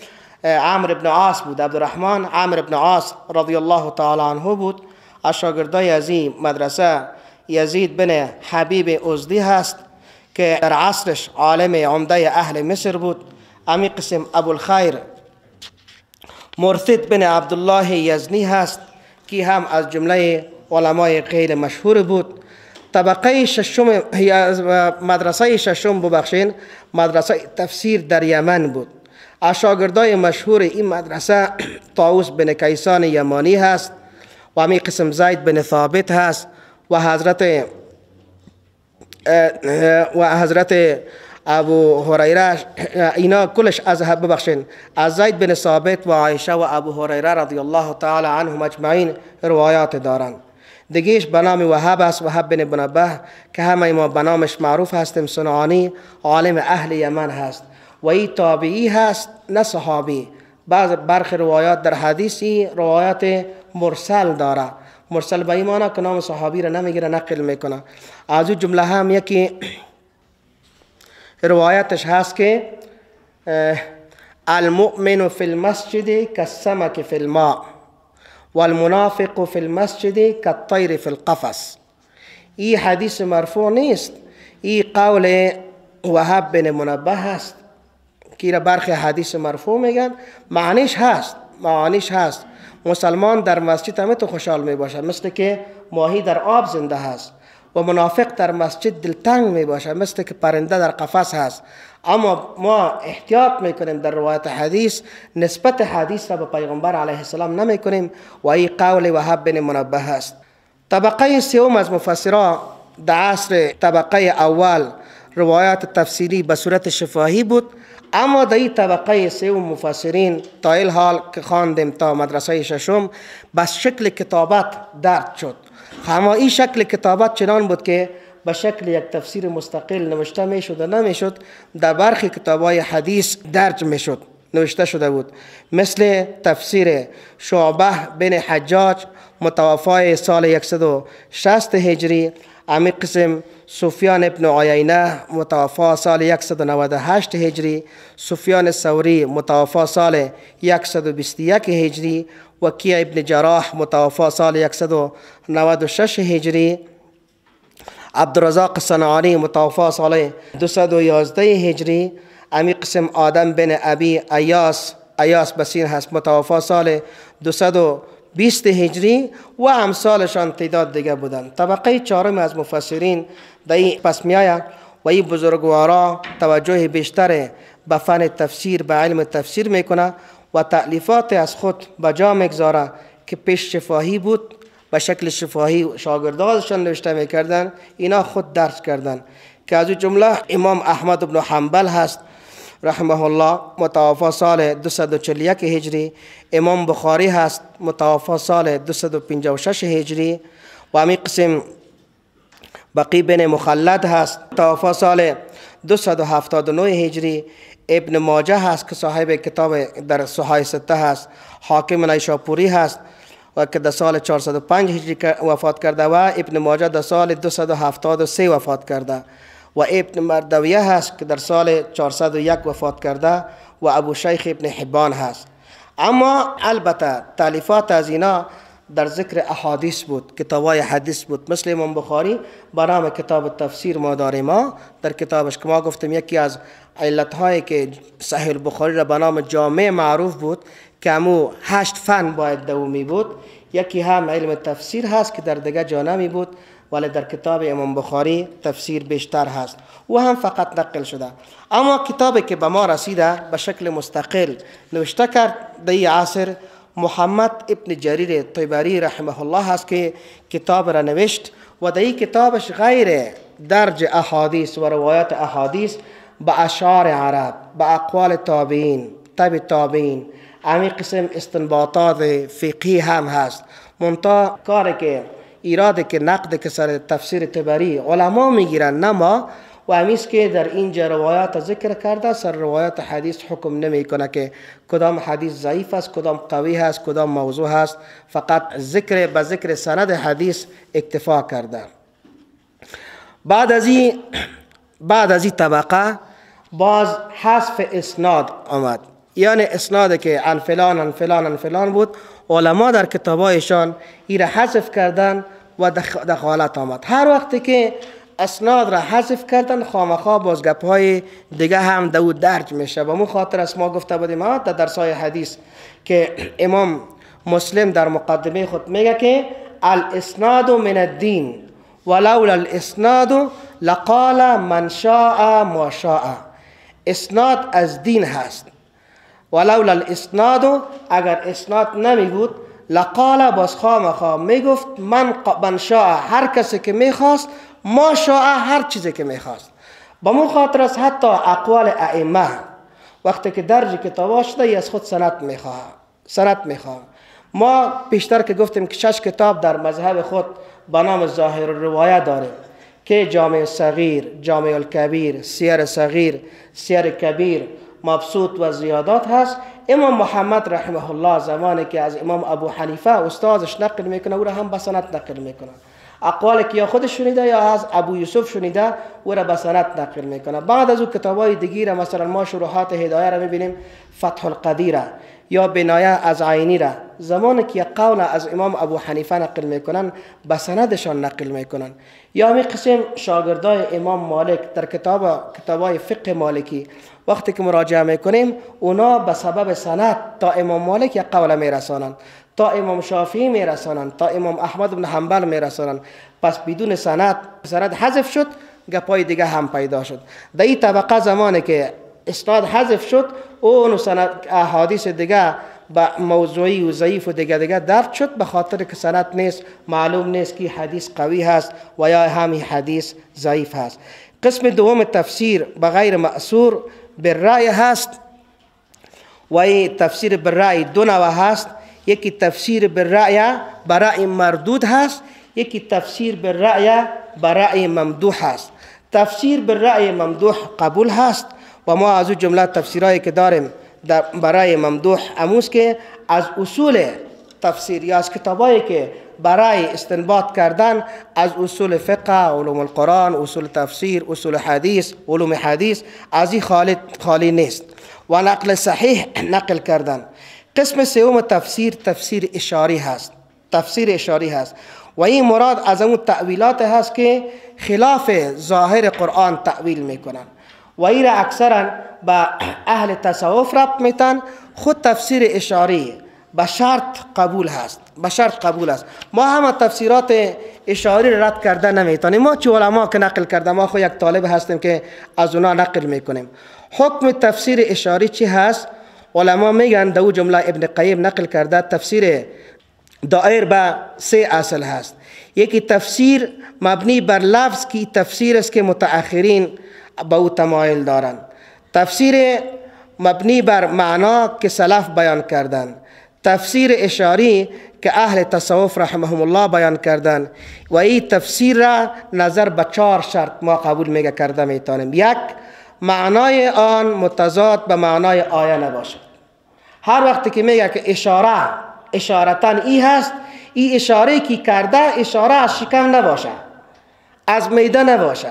عمرو بن عاص بود. عبدالرحمن عمرو بن عاص رضی الله تعالی عنه بود. از شاگردای از این مدرسه یزید بن حبیب ازدی هست که در عصرش عالم عمده اهل مصر بود. امی قسم ابوالخیر مرثد بن عبدالله یزنی هست که هم از جمله علمای خیلی مشهور بود. طبقه ششم مدرسه ششم ببخشین مدرسه تفسیر در یمن بود. از شاگردای مشهور این مدرسه طاووس بن کیسان یمانی هست و امی قسم زید بن ثابت هست و حضرت ابو هریره، اینا کلش از ببخشین از زید بن ثابت و عایشه و ابو هریره رضی الله تعالی عنهم اجمعین روایات دارند. دیگهش به نام وهب است، وهب بن منبه که همه ما به نامش معروف هستیم، صنعانی، عالم اهل یمن هست و این تابعی هست نه صحابی. برخی روایات در حدیثی روایات مرسل داره، مرسل به این معنی که نام صحابی را نمیگیره، نقل میکنه. از اون جمله هم یکی روایتش هست که المؤمن فی المسجد کالسمک فی الماء والمنافق فی المسجد کالطیر فی القفص. این حدیث مرفوع نیست، این قول وهب بن منبه هست که را برخی حدیث مرفوع میگن. معنیش هست مسلمان در مسجد همه تو خوشحال می باشد، مثل که ماهی در آب زنده هست، و منافق در مسجد دلتنگ می باشد، مثل که پرنده در قفس هست. اما ما احتیاط میکنیم در روایت حدیث، نسبت حدیث را به پیغمبر علیه السلام نمی کنیم و این قول وهب بن منبه است. طبقه سوم از مفسران در عصر طبقه اول روایات تفسیری به صورت شفاهی بود، اما در این طبقه سوم مفسرین تا این حال که خواندیم تا مدرسه ششم بس شکل کتابت درج شد. اما این شکل کتابت چنان بود که به شکل یک تفسیر مستقل نوشته میشد و نمیشد، در برخی کتابای حدیث درج میشد، نوشته شده بود، مثل تفسیر شعبه بن حجاج متوفای سال 160 هجری، امی قسم سفیان ابن عیینه متوفا سال 198 هجری، سفیان ثوری متوفا سال 121 هجری، وکیع ابن جراح متوفا سال 196 هجری، عبدالرزاق صنعانی متوفا سال 211 هجری، امی قسم آدم بن ابی ایاس بسین هست متوفا سال 220 هجری و امثالشان تعداد دیگه بودند. طبقه چهارم از مفسرین در این پس میآید و این بزرگوارا توجه بیشتر به فن تفسیر، به علم تفسیر میکنه و تألیفات از خود به جا میگذاره که پیش شفاهی بود، به شکل شفاهی شاگردانشان نوشته میکردن، اینا خود درس کردن، که از اون جمله امام احمد بن حنبل هست رحمه الله متوفا سال 241 هجری، امام بخاری هست متوفا سال 256 هجری، و همین قسم بقی بن مخلد هست متوفا سال 279 هجری، ابن ماجه هست که صاحب کتاب در صحاح سته هست، حاکم نیشاپوری هست و که در سال 405 هجری وفات کرده و ابن ماجه در سال 273 وفات کرده، و ابن مردویه هست که در سال 401 وفات کرده و ابو شیخ ابن حبان هست. اما البته تالیفات از اینا در ذکر احادیث بود، کتابای حدیث بود، مثل امام بخاری به نام کتاب تفسیر ما داریم. ما در کتابش که ما گفتیم یکی از علتهایی که صحیح البخاری را به نام جامع معروف بود که همو 8 فن باید دومی بود، یکی هم علم تفسیر هست که در دیگه جا نمی بود، ولی در کتاب امام بخاری تفسیر بیشتر هست و هم فقط نقل شده. اما کتابی که به ما رسیده به شکل مستقل نوشته کرد در این عصر محمد ابن جریر طبری رحمه الله هست که کتاب را نوشت و در این کتابش غیر درج احادیث و روایات احادیث به اشعار عرب، به اقوال تابعین، تبع تابعین، همین قسم استنباطات فقهی هم هست. منتها کاری که ایراده که نقد که سر تفسیر طبری علما میگیرن نما، و همیست که در اینجا روایات ذکر کرده سر روایات حدیث حکم نمی کنه که کدام حدیث ضعیف است، کدام قوی هست، کدام موضوع هست، فقط ذکر به ذکر سند حدیث اکتفا کرده. بعد از این طبقه باز حذف اسناد آمد، یعنی اسناد که عن فلان عن فلان عن فلان بود، علما در کتابایشان این را حذف کردن و دخالت آمد. هر وقتی که اسناد را حذف کردن خامخا باز گپ‌های دیگه هم دو درج میشه. به مون خاطر است ما گفته بودیم در درس‌های حدیث که امام مسلم در مقدمه خود میگه که الاسناد من الدین ولولا الاسناد لقال من شاء ما شاء. اسناد از دین هست، ولولا الاسناد اگر اسناد نمی بود لقال باز خامخا میگفت من شاء هر کسی که میخواست، ما شاء هر چیزی که میخواست. با مو خاطر است حتی اقوال ائمه وقتی که درج کتابا شده از خود سند میخواه. ما پیشتر که گفتیم که 6 کتاب در مذهب خود با نام ظاهر الروایه داریم که جامع صغیر، جامع الکبیر، سیر صغیر، سیر کبیر، مبسوط و زیادات هست. امام محمد رحمه الله زمانی که از امام ابو حنیفه استادش نقل میکنه او را هم به سند نقل میکنه. اقوالی که یا خودش شنیده یا از ابو یوسف شنیده او را به سند نقل میکنه. بعد از او کتابای دیگر مثلا ما شروحات هدایه را میبینیم، فتح القدیر یا بنایه از عینی را زمانی که قول از امام ابو حنیفه نقل میکنن به سندشان نقل میکنن. یا همین قسم شاگردای امام مالک در کتابای فقه مالکی وقتی که مراجعه میکنیم اونا به سبب سند تا امام مالک یک قول میرسانند، تا امام شافعی میرسانند، تا امام احمد بن حنبل میرسانند. پس بدون سند حذف شد، گپای دیگه هم پیدا شد. در این طبقه زمانی که اسناد حذف شد اون سند احادیث دیگه با موضوعی و ضعیف و دیگه درد شد، به خاطر که سند نیست، معلوم نیست که حدیث قوی هست و یا همین حدیث ضعیف هست. قسم دوم تفسیر بغیر مأثور بالرأی هست و این تفسیر بالرأی دو نوع هست. یکی تفسیر بالرأی برای مردود هست، یکی تفسیر بالرأی برای ممدوح هست. تفسیر بالرأی ممدوح قبول هست و ما از اون جمله تفسیرهایی که داریم برای ممدوح اموز که از اصول تفسیر یا از کتابایی که برای استنباط کردن از اصول فقه، علوم القرآن، اصول تفسیر، اصول حدیث، علوم حدیث از این خالی نیست و نقل صحیح نقل کردن. قسم سوم تفسیر اشاری هست. تفسیر اشاری هست و این مراد از اون تأویلات هست که خلاف ظاهر قرآن تأویل میکنن و این را اکثرا با اهل تصوف ربط میتن. خود تفسیر اشاری به شرط قبول هست، ما همه تفسیرات اشاری را رد کرده نمیتونیم. ما چه علما که نقل کرده، ما خود یک طالب هستیم که از اونا نقل میکنیم. حکم تفسیر اشاری چی هست؟ علما میگن دو جمله ابن قیم نقل کرده تفسیر دایر به 3 اصل هست. یکی تفسیر مبنی بر لفظ کی تفسیر است که متأخرین به او تمایل دارند. تفسیر مبنی بر معنا که سلف بیان کردند. تفسیر اشاری که اهل تصوف رحمهم الله بیان کردند و این تفسیر را نظر به 4 شرط ما قبول میگه کرده میتونیم. 1، معنای آن متضاد به معنای آیه نباشد. هر وقتی که میگه که اشارتن ای هست، این اشاره کی کرده اشاره از شکم نباشه، از میده نباشه.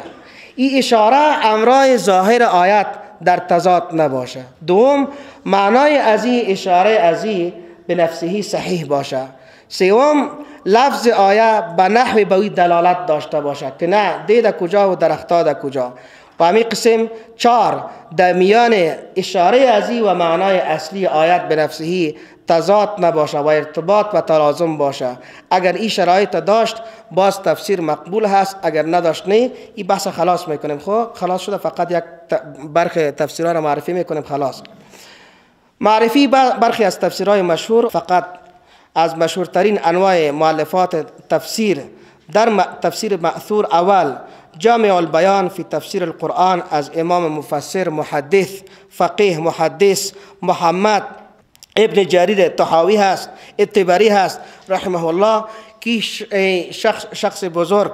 این اشاره امرای ظاهر آیت در تضاد نباشه. دوم، معنای از این اشاره از این به نفسه صحیح باشه. سوم، لفظ آیه به نحو به دلالت داشته باشه که نه دیده کجا و درختاده کجا. و همین قسم 4، در میان اشاره ازی و معنای اصلی آیت به نفسه تضاد نباشه و ارتباط و تلازم باشه. اگر این شرایط داشت باز تفسیر مقبول هست، اگر نداشت نه. این بحث خلاص میکنیم. خب خلاص شده، فقط یک برخ تفسیرها را معرفی میکنیم. خلاص معرفی برخی از تفسیرهای مشهور. فقط از مشهورترین انواع مؤلفات تفسیر در تفسیر مأثور اول جامع البیان فی تفسیر القرآن از امام مفسر محدث فقیه محدث محمد ابن جریر طحاوی هست، الطبری هست رحمه الله، که شخص بزرگ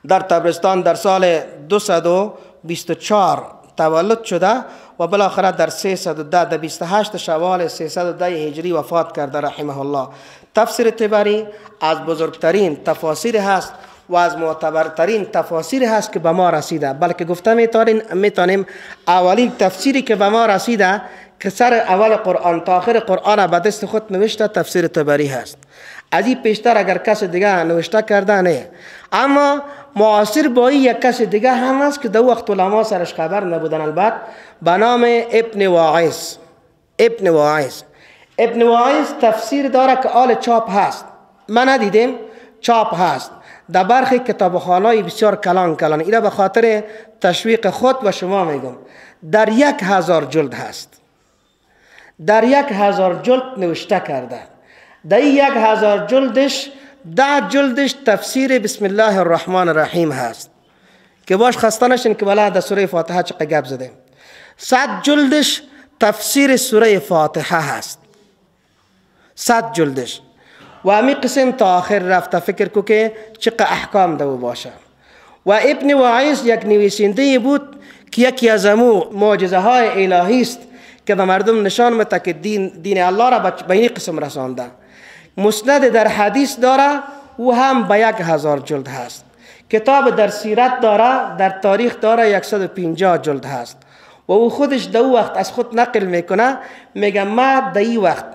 در تبرستان در سال 224 تولد شده و بالاخره در 310 در 28 شوال 310 هجری وفات کرده رحمه الله. تفسیر طبری از بزرگترین تفاسیر هست و از معتبرترین تفاسیر هست که به ما رسیده. بلکه گفته میتونیم اولین تفسیری که به ما رسیده که سر اول قرآن تا آخر قرآن به دست خود نوشته تفسیر طبری هست. از این پیشتر اگر کس دیگه نوشته کرده نه. اما معاصر با این یک کس دیگه هم هست که دو وقت علما سرش خبر نبودن البته، به نام ابن واعظ تفسیر داره که آل چاپ هست. من ندیدم، چاپ هست در برخی کتابخانه‌های بسیار کلان. اینا به خاطر تشویق خود و شما میگم. در 1000 جلد هست، در 1000 جلد نوشته کرده. در 1000 جلدش 10 جلدش تفسیر بسم الله الرحمن الرحیم هست که باش خسته نشین که بله در سوره فاتحه چقدر گپ زدیم. 100 جلدش تفسیر سوره فاتحه هست، 100 جلدش، و امی قسم تا آخر رفته. فکر کو که چقدر احکام دو باشه. و ابن وعیس یک نویسنده بود که یکی از امو معجزه های الهی است که به مردم نشان میده که دین الله را به این قسم رسانده. مسند در حدیث داره و هم به 1000 جلد هست. کتاب در سیرت داره، در تاریخ داره 150 جلد هست. و او خودش دو وقت از خود نقل میکنه، میگه ما در این وقت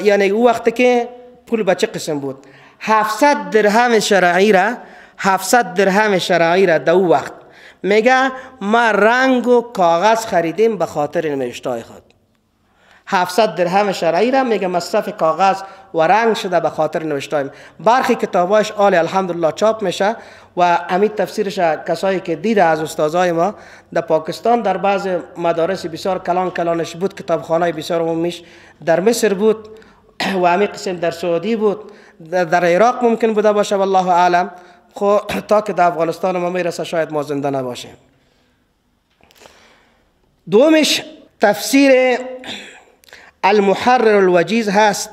یعنی او وقت که پول به چه قسم بود، 700 درهم شرعی را 700 درهم شرعی را در او وقت میگه ما رنگ و کاغذ خریدیم به خاطر نوشتای خود. 700 درهم شرعی را میگه مصرف کاغذ و رنگ شده به خاطر نوشتایم. برخی کتاباش آل الحمدلله چاپ میشه و امید تفسیرش کسایی که دیده از استادای ما در پاکستان در بعض مدارس بسیار کلانش بود، کتابخانه بسیار عمومیش در مصر بود و امید قسم در سعودی بود، در عراق ممکن بوده باشه والله اعلم. خو تا که در افغانستان ما میرسه شاید ما زنده نباشیم. دومش تفسیر المحرر الوجیز هست،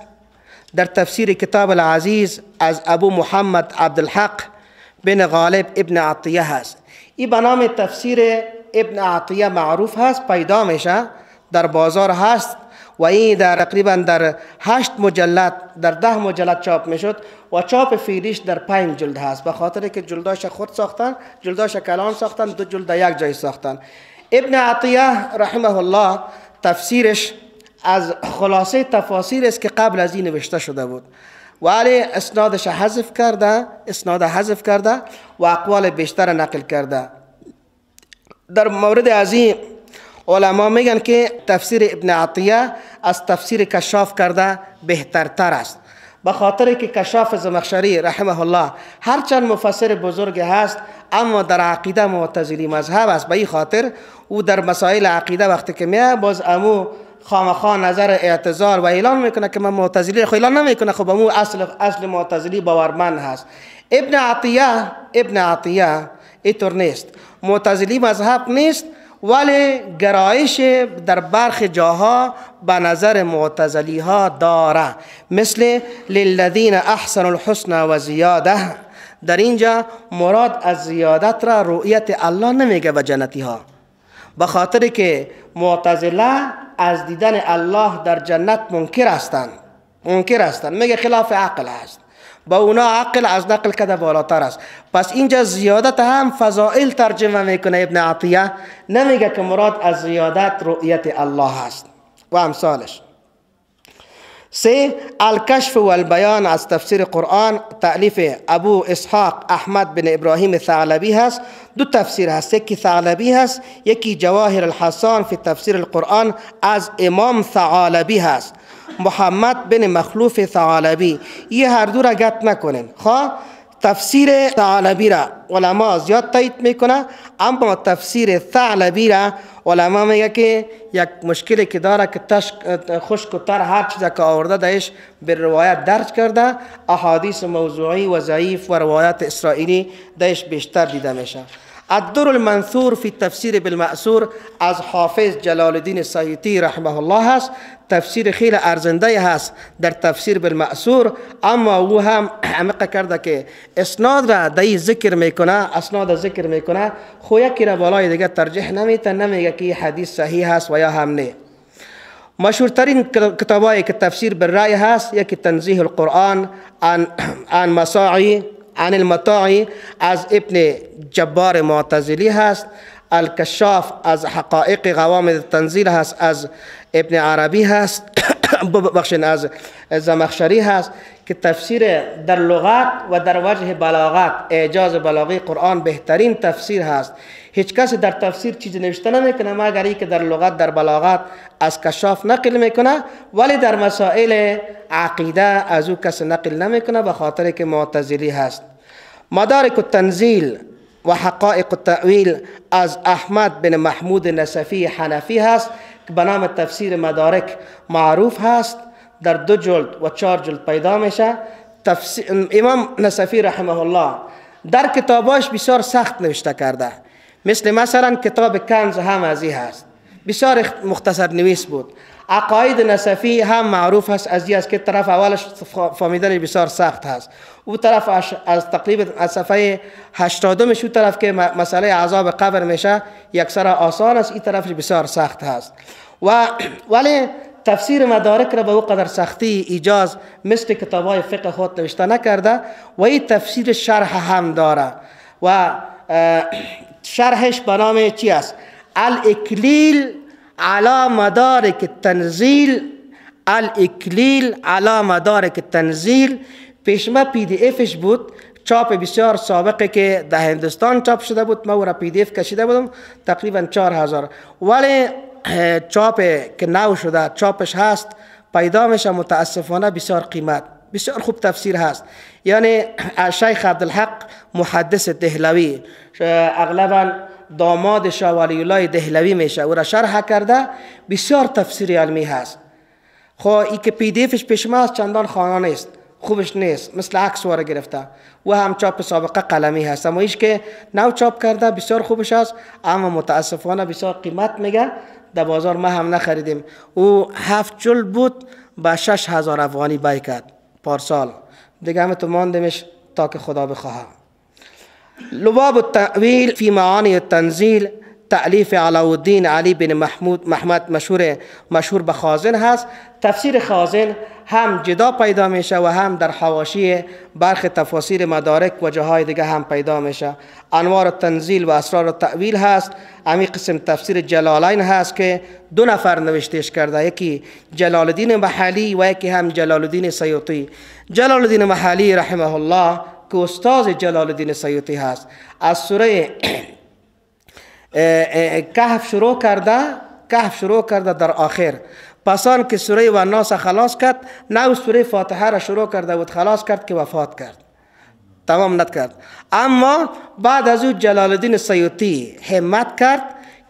در تفسیر کتاب العزیز از ابو محمد عبدالحق بن غالب ابن عطیه هست. این به نام تفسیر ابن عطیه معروف هست، پیدا میشه در بازار هست و این در تقریبا در 8 مجلد در 10 مجلد چاپ میشد و چاپ فعلیش در 5 جلد هست، به خاطر که جلداش خود ساختن، جلداش کلان ساختن، 2 جلد یک جای ساختن. ابن عطیه رحمه الله تفسیرش از خلاصه تفاسیر است که قبل از این نوشته شده بود، ولی اسنادش حذف کرده و اقوال بیشتر نقل کرده. در مورد از این علما میگن که تفسیر ابن عطیه از تفسیر کشاف کرده بهترتر است، به خاطر که کشاف زمخشری رحمه الله هرچند مفسر بزرگ هست اما در عقیده معتزلی مذهب است. به این خاطر او در مسائل عقیده وقتی که میاد باز امو خامخا نظر اعتزال و اعلان میکنه که من معتزلی، خب اعلان نمیکنه، خب امو اصل معتزلی باورمند هست. ابن عطیه اینطور نیست، معتزلی مذهب نیست، ولی گرایش در برخی جاها به نظر معتزلی ها داره، مثل للذین احسنوا الحسن و زیاده. در اینجا مراد از زیادت را رؤیت الله نمیگه و جنتی ها، به خاطر که معتزله از دیدن الله در جنت منکر هستند، میگه خلاف عقل است، با اونا عقل از نقل کده بالاتر است. پس اینجا زیادت هم فضائل ترجمه میکنه ابن عطیه، نمیگه که مراد از زیادت رؤیت الله است و امثالش. 3 الکشف و البیان از تفسیر قرآن، تألیف ابو اسحاق احمد بن ابراهیم ثعلبی هست. 2 تفسیر هست، یکی ثعلبی هست، یکی جواهر الحسان فی تفسیر القرآن از امام ثعلبی هست، محمد بن مخلوف ثعلبی. یه هر دو را گت نکنین. تفسیر ثعلبی را علما زیاد تایید میکنه، اما تفسیر ثعلبی را علما میگه که یک مشکلی که داره که خشک و تر هر چیز که آورده دهش به روایت درج کرده، احادیث موضوعی و ضعیف و روایت اسرائیلی دهش بیشتر دیده میشه. الدر المنثور فی تفسیر بالمأثور از حافظ جلال الدین سیوطی رحمه الله هست، تفسیر خیلی ارزنده هست در تفسیر بالمأثور، اما او هم عمق کرده که اسناد را دایی ذکر میکنه، خو یکی را بالای دیگه ترجیح نمیده، نمیگه که حدیث صحیح هست و یا هم نه. مشهورترین کتابایی که تفسیر بالرأی هست، یکی تنزیه القرآن عن مساعی عن المطاعی از ابن جبار معتزلی هست، الکشاف از حقائق قوامد تنزیل هست از ابن عربی هست بخشن از زمخشری هست که تفسیر در لغت و در وجه بلاغت اعجاز بلاغی قرآن بهترین تفسیر هست. هیچ کسی در تفسیر چیزی نوشته نمیکنه مگر اینکه در لغت در بلاغت از کشاف نقل میکنه، ولی در مسائل عقیده از او کسی نقل نمیکنه به خاطر که معتزلی هست. مدارک التنزیل و حقائق التأویل از احمد بن محمود نصفی حنفی هست که به نام تفسیر مدارک معروف هست، در 2 جلد و 4 جلد پیدا میشه. امام نصفی رحمه الله در کتاباش بسیار سخت نوشته کرده، مثلا کتاب کنز هم از این هست، بسیار مختصر نویس بود. عقاید نصفی هم معروف هست از که طرف اولش فهمیدن بسیار سخت هست، او طرف از تقریبا از صفحه 80 شو طرف که مسئله عذاب قبر میشه یکسر آسان است، این طرفش بسیار سخت هست. ولی تفسیر مدارک را به او قدر سختی ایجاز مثل کتابای فقه خود نوشته نکرده و این تفسیر شرح هم داره و شرحش به نام چی است؟ الاکلیل على مدارک التنزیل. الاکلیل على مدارک التنزیل پیشما پی دی افش بود، چاپ بسیار سابقه که در هندوستان چاپ شده بود، ما او را پی دی اف کشیده بودم تقریبا 4000، ولی چاپ که نو شده چاپش هست پیدا میشه متاسفانه بسیار قیمت، بسیار خوب تفسیر هست. یعنی شیخ عبدالحق محدث دهلوی، اغلبا داماد شاه ولی الله دهلوی میشه، او را شرح کرده، بسیار تفسیر علمی هست. خب ای که پی دی افش پیش ما چندان خوانا نیست، خوبش نیست، مثل عکس واره گرفته و هم چاپ سابقه قلمی هست، اما ایش که نو چاپ کرده بسیار خوبش هست، اما متاسفانه بسیار قیمت میگه، در بازار ما هم نخریدیم. او 7 جلد بود با 6000 افغانی بای کرد پارسال، دیگه همه تو ماندمش تا که خدا بخواه. لباب التأویل فی معانی التنزیل تألیف علاءالدین علی بن محمد مشهور به خازن هست. تفسیر خازن هم جدا پیدا میشه و هم در حواشی برخ تفاسیر مدارک و جاهای دیگه هم پیدا میشه. انوار التنزیل و اسرار التأویل هست. امی قسم تفسیر جلالین هست که 2 نفر نوشتهش کرده، یکی جلال الدین محلی و یکی هم جلال الدین سیوطی. جلال الدین محلی رحمه الله که استاد جلال الدین سیوطی هست، از سوره کهف شروع کرده در آخر، پسان که سوره و الناس خلاص کرد، نو سوره فاتحه را شروع کرده و خلاص کرد که وفات کرد، تمام نکرد. اما بعد از او جلال الدین سیوطی همت کرد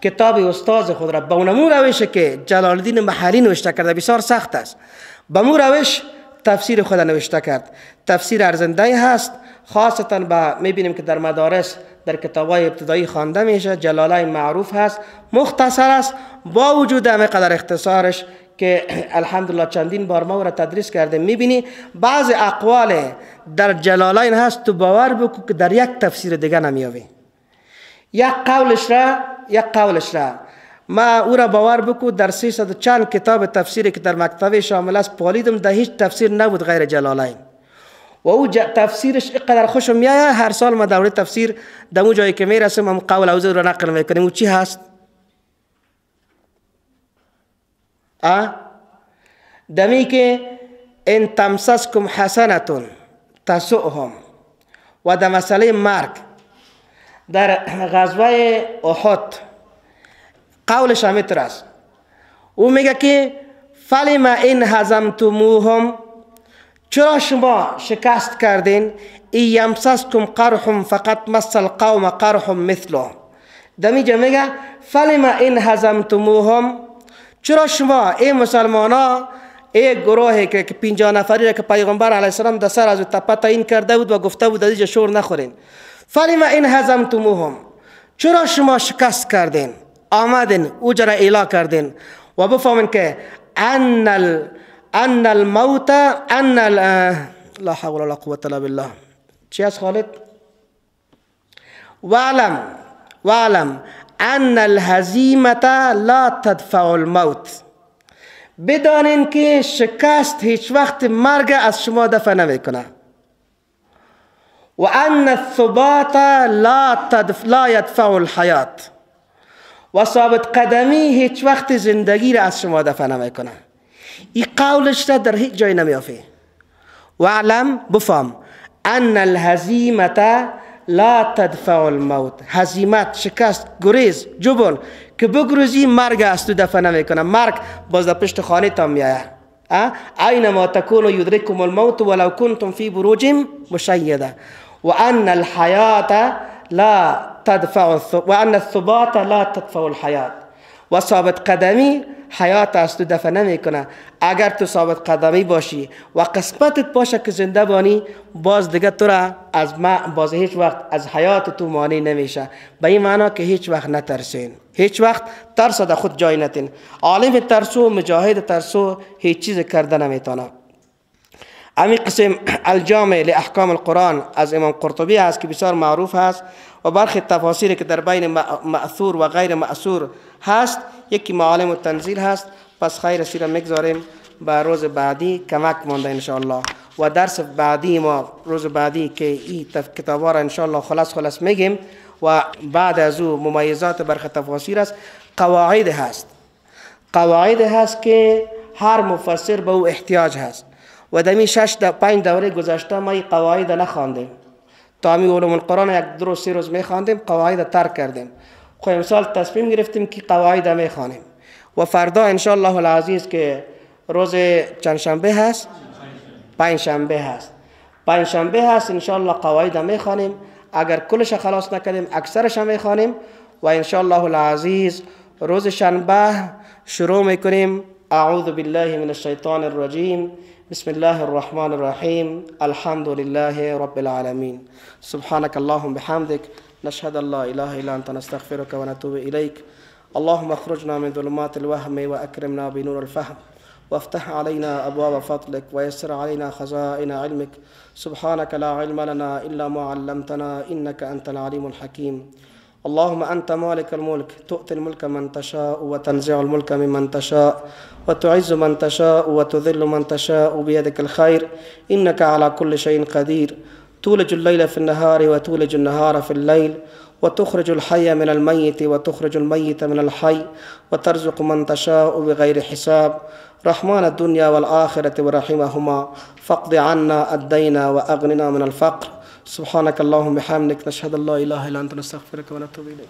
کتاب استاد خود را به اونمو روش که جلال الدین محلی نوشته کرده، بسیار سخت است، به مو روش تفسیر خود نوشته کرد. تفسیر ارزنده هست، خاصتا میبینیم که در مدارس در کتابای ابتدایی خوانده میشه. جلالین معروف هست، مختصر است، با وجود همه قدر اختصارش که الحمدلله چندین بار ما را تدریس کرده، میبینی بعض اقوال در جلالین هست تو باور بکو که در یک تفسیر دیگه نمیاوی. یک قولش را ما او را باور بکو در 300 چند کتاب تفسیری که در مکتبه شامل است پالیدم، در هیچ تفسیر نبود غیر جلالین و او تفسیرش اینقدر خوشم میاد. هر سال ما دوره تفسیر دمو جایی که میرسیم هم قول اوزه رو نقل میکنیم. او چی هست؟ دمی که ان تمسسکم حسنتون تسؤهم، و در مسئله مرگ در غزوه احد قولش همیتر است. او میگه که فلما ان هزمتموهم، چرا شما شکست کردین؟ یمسسکم قرح فقط مس القوم قرح مثله. دمیجا میگه فلما ان هزمتموهم، چرا شما ای مسلمانا، ای گروهی که 50 نفری را که پیغمبر علیه السلام در سر از تپه تعیین کرده بود و گفته بود از شور نخورین، فلما ان هزمتموهم، چرا شما شکست کردین؟ آمدین او را اعلا کردین و بفهمین که ان الموت لا حول ولا قوة الا بالله. چی است خالد؟ وعلم ان الهزیمة لا تدفع الموت، بدانین که شکست هیچ وقت مرگ از شما دفع نمیکنه. و ان الثبات لا يدفع الحیات، و ثابت قدمی هیچ وقت زندگی را از شما دفع نمیکنه. این قولش را در هیچ جای نمیافی. وعلم، بفهم، ان الهزیمة لا تدفع الموت، هزیمت، شکست، گریز، جبن که بگریزی مرگ از تو دفع نمیکنه. مرگ باز در پشت خانه تان میآید. اینما تکونوا یدرککم الموت ولو کنتم فی بروج مشیده. و ان الحیات لا تدفع و ان الثبات لا تدفع الحیات، و ثابت قدمی حیات است، تو دفع نمیکنه. اگر تو ثابت قدمی باشی و قسمتت باشه که زنده بانی، باز دیگه تو را باز هیچ وقت از حیات تو مانع نمیشه. به این معنا که هیچ وقت نترسین، هیچ وقت ترس در خود جای نتین. عالم ترسو، مجاهد ترسو هیچ چیز کرده نمیتونه. امی قسم الجامع لاحکام القرآن از امام قرطبی است که بسیار معروف است و برخی تفاسیری که در بین مأثور و غیر مأثور هست، یکی معالم التنزیل هست. پس خیر سیره میگذاریم به روز بعدی، کمک مانده انشاءالله. و درس بعدی ما روز بعدی که این کتابا را انشاءالله خلاص میگیم و بعد از او ممیزات برخی تفاسیر است. قواعد هست که هر مفسر به او احتیاج هست و دمی 5 دوره گذشته ما این قواعد نخواندیم. تا همین علوم القرآن 1 2 3 روز میخواندیم، قواعد ترک کردیم. خب امسال تصمیم گرفتیم که قواعد میخوانیم و فردا انشاءالله العزیز که روز چند شنبه هست؟ 5 شنبه هست انشاءالله قواعد میخوانیم. اگر کلش خلاص نکردیم اکثرش میخوانیم و انشاءالله العزیز روز شنبه شروع میکنیم. اعوذ بالله من الشیطان الرجیم، بسم الله الرحمن الرحیم، الحمد لله رب العالمین، سبحانك اللهم بحمدك، نشهد ان لا اله الا انت، نستغفرك ونتوب اليك. اللهم اخرجنا من ظلمات الوهم واكرمنا بنور الفهم، وافتح علينا ابواب فضلك، ويسر علينا خزائن علمك. سبحانك لا علم لنا الا ما علمتنا انك انت العليم الحكيم. اللهم أنت مالك الملك، تؤتي الملك من تشاء وتنزع الملك ممن تشاء وتعز من تشاء وتذل من تشاء بيدك الخير، إنك على كل شيء قدير. تولج الليل في النهار وتولج النهار في الليل، وتخرج الحي من الميت وتخرج الميت من الحي، وترزق من تشاء بغير حساب. رحمن الدنيا والآخرة ورحمهما، فاقض عنا الدين وأغننا من الفقر. سبحانك اللهم بحمدك، نشهد ان لا اله الا انت، نستغفرك ونتوب اليك.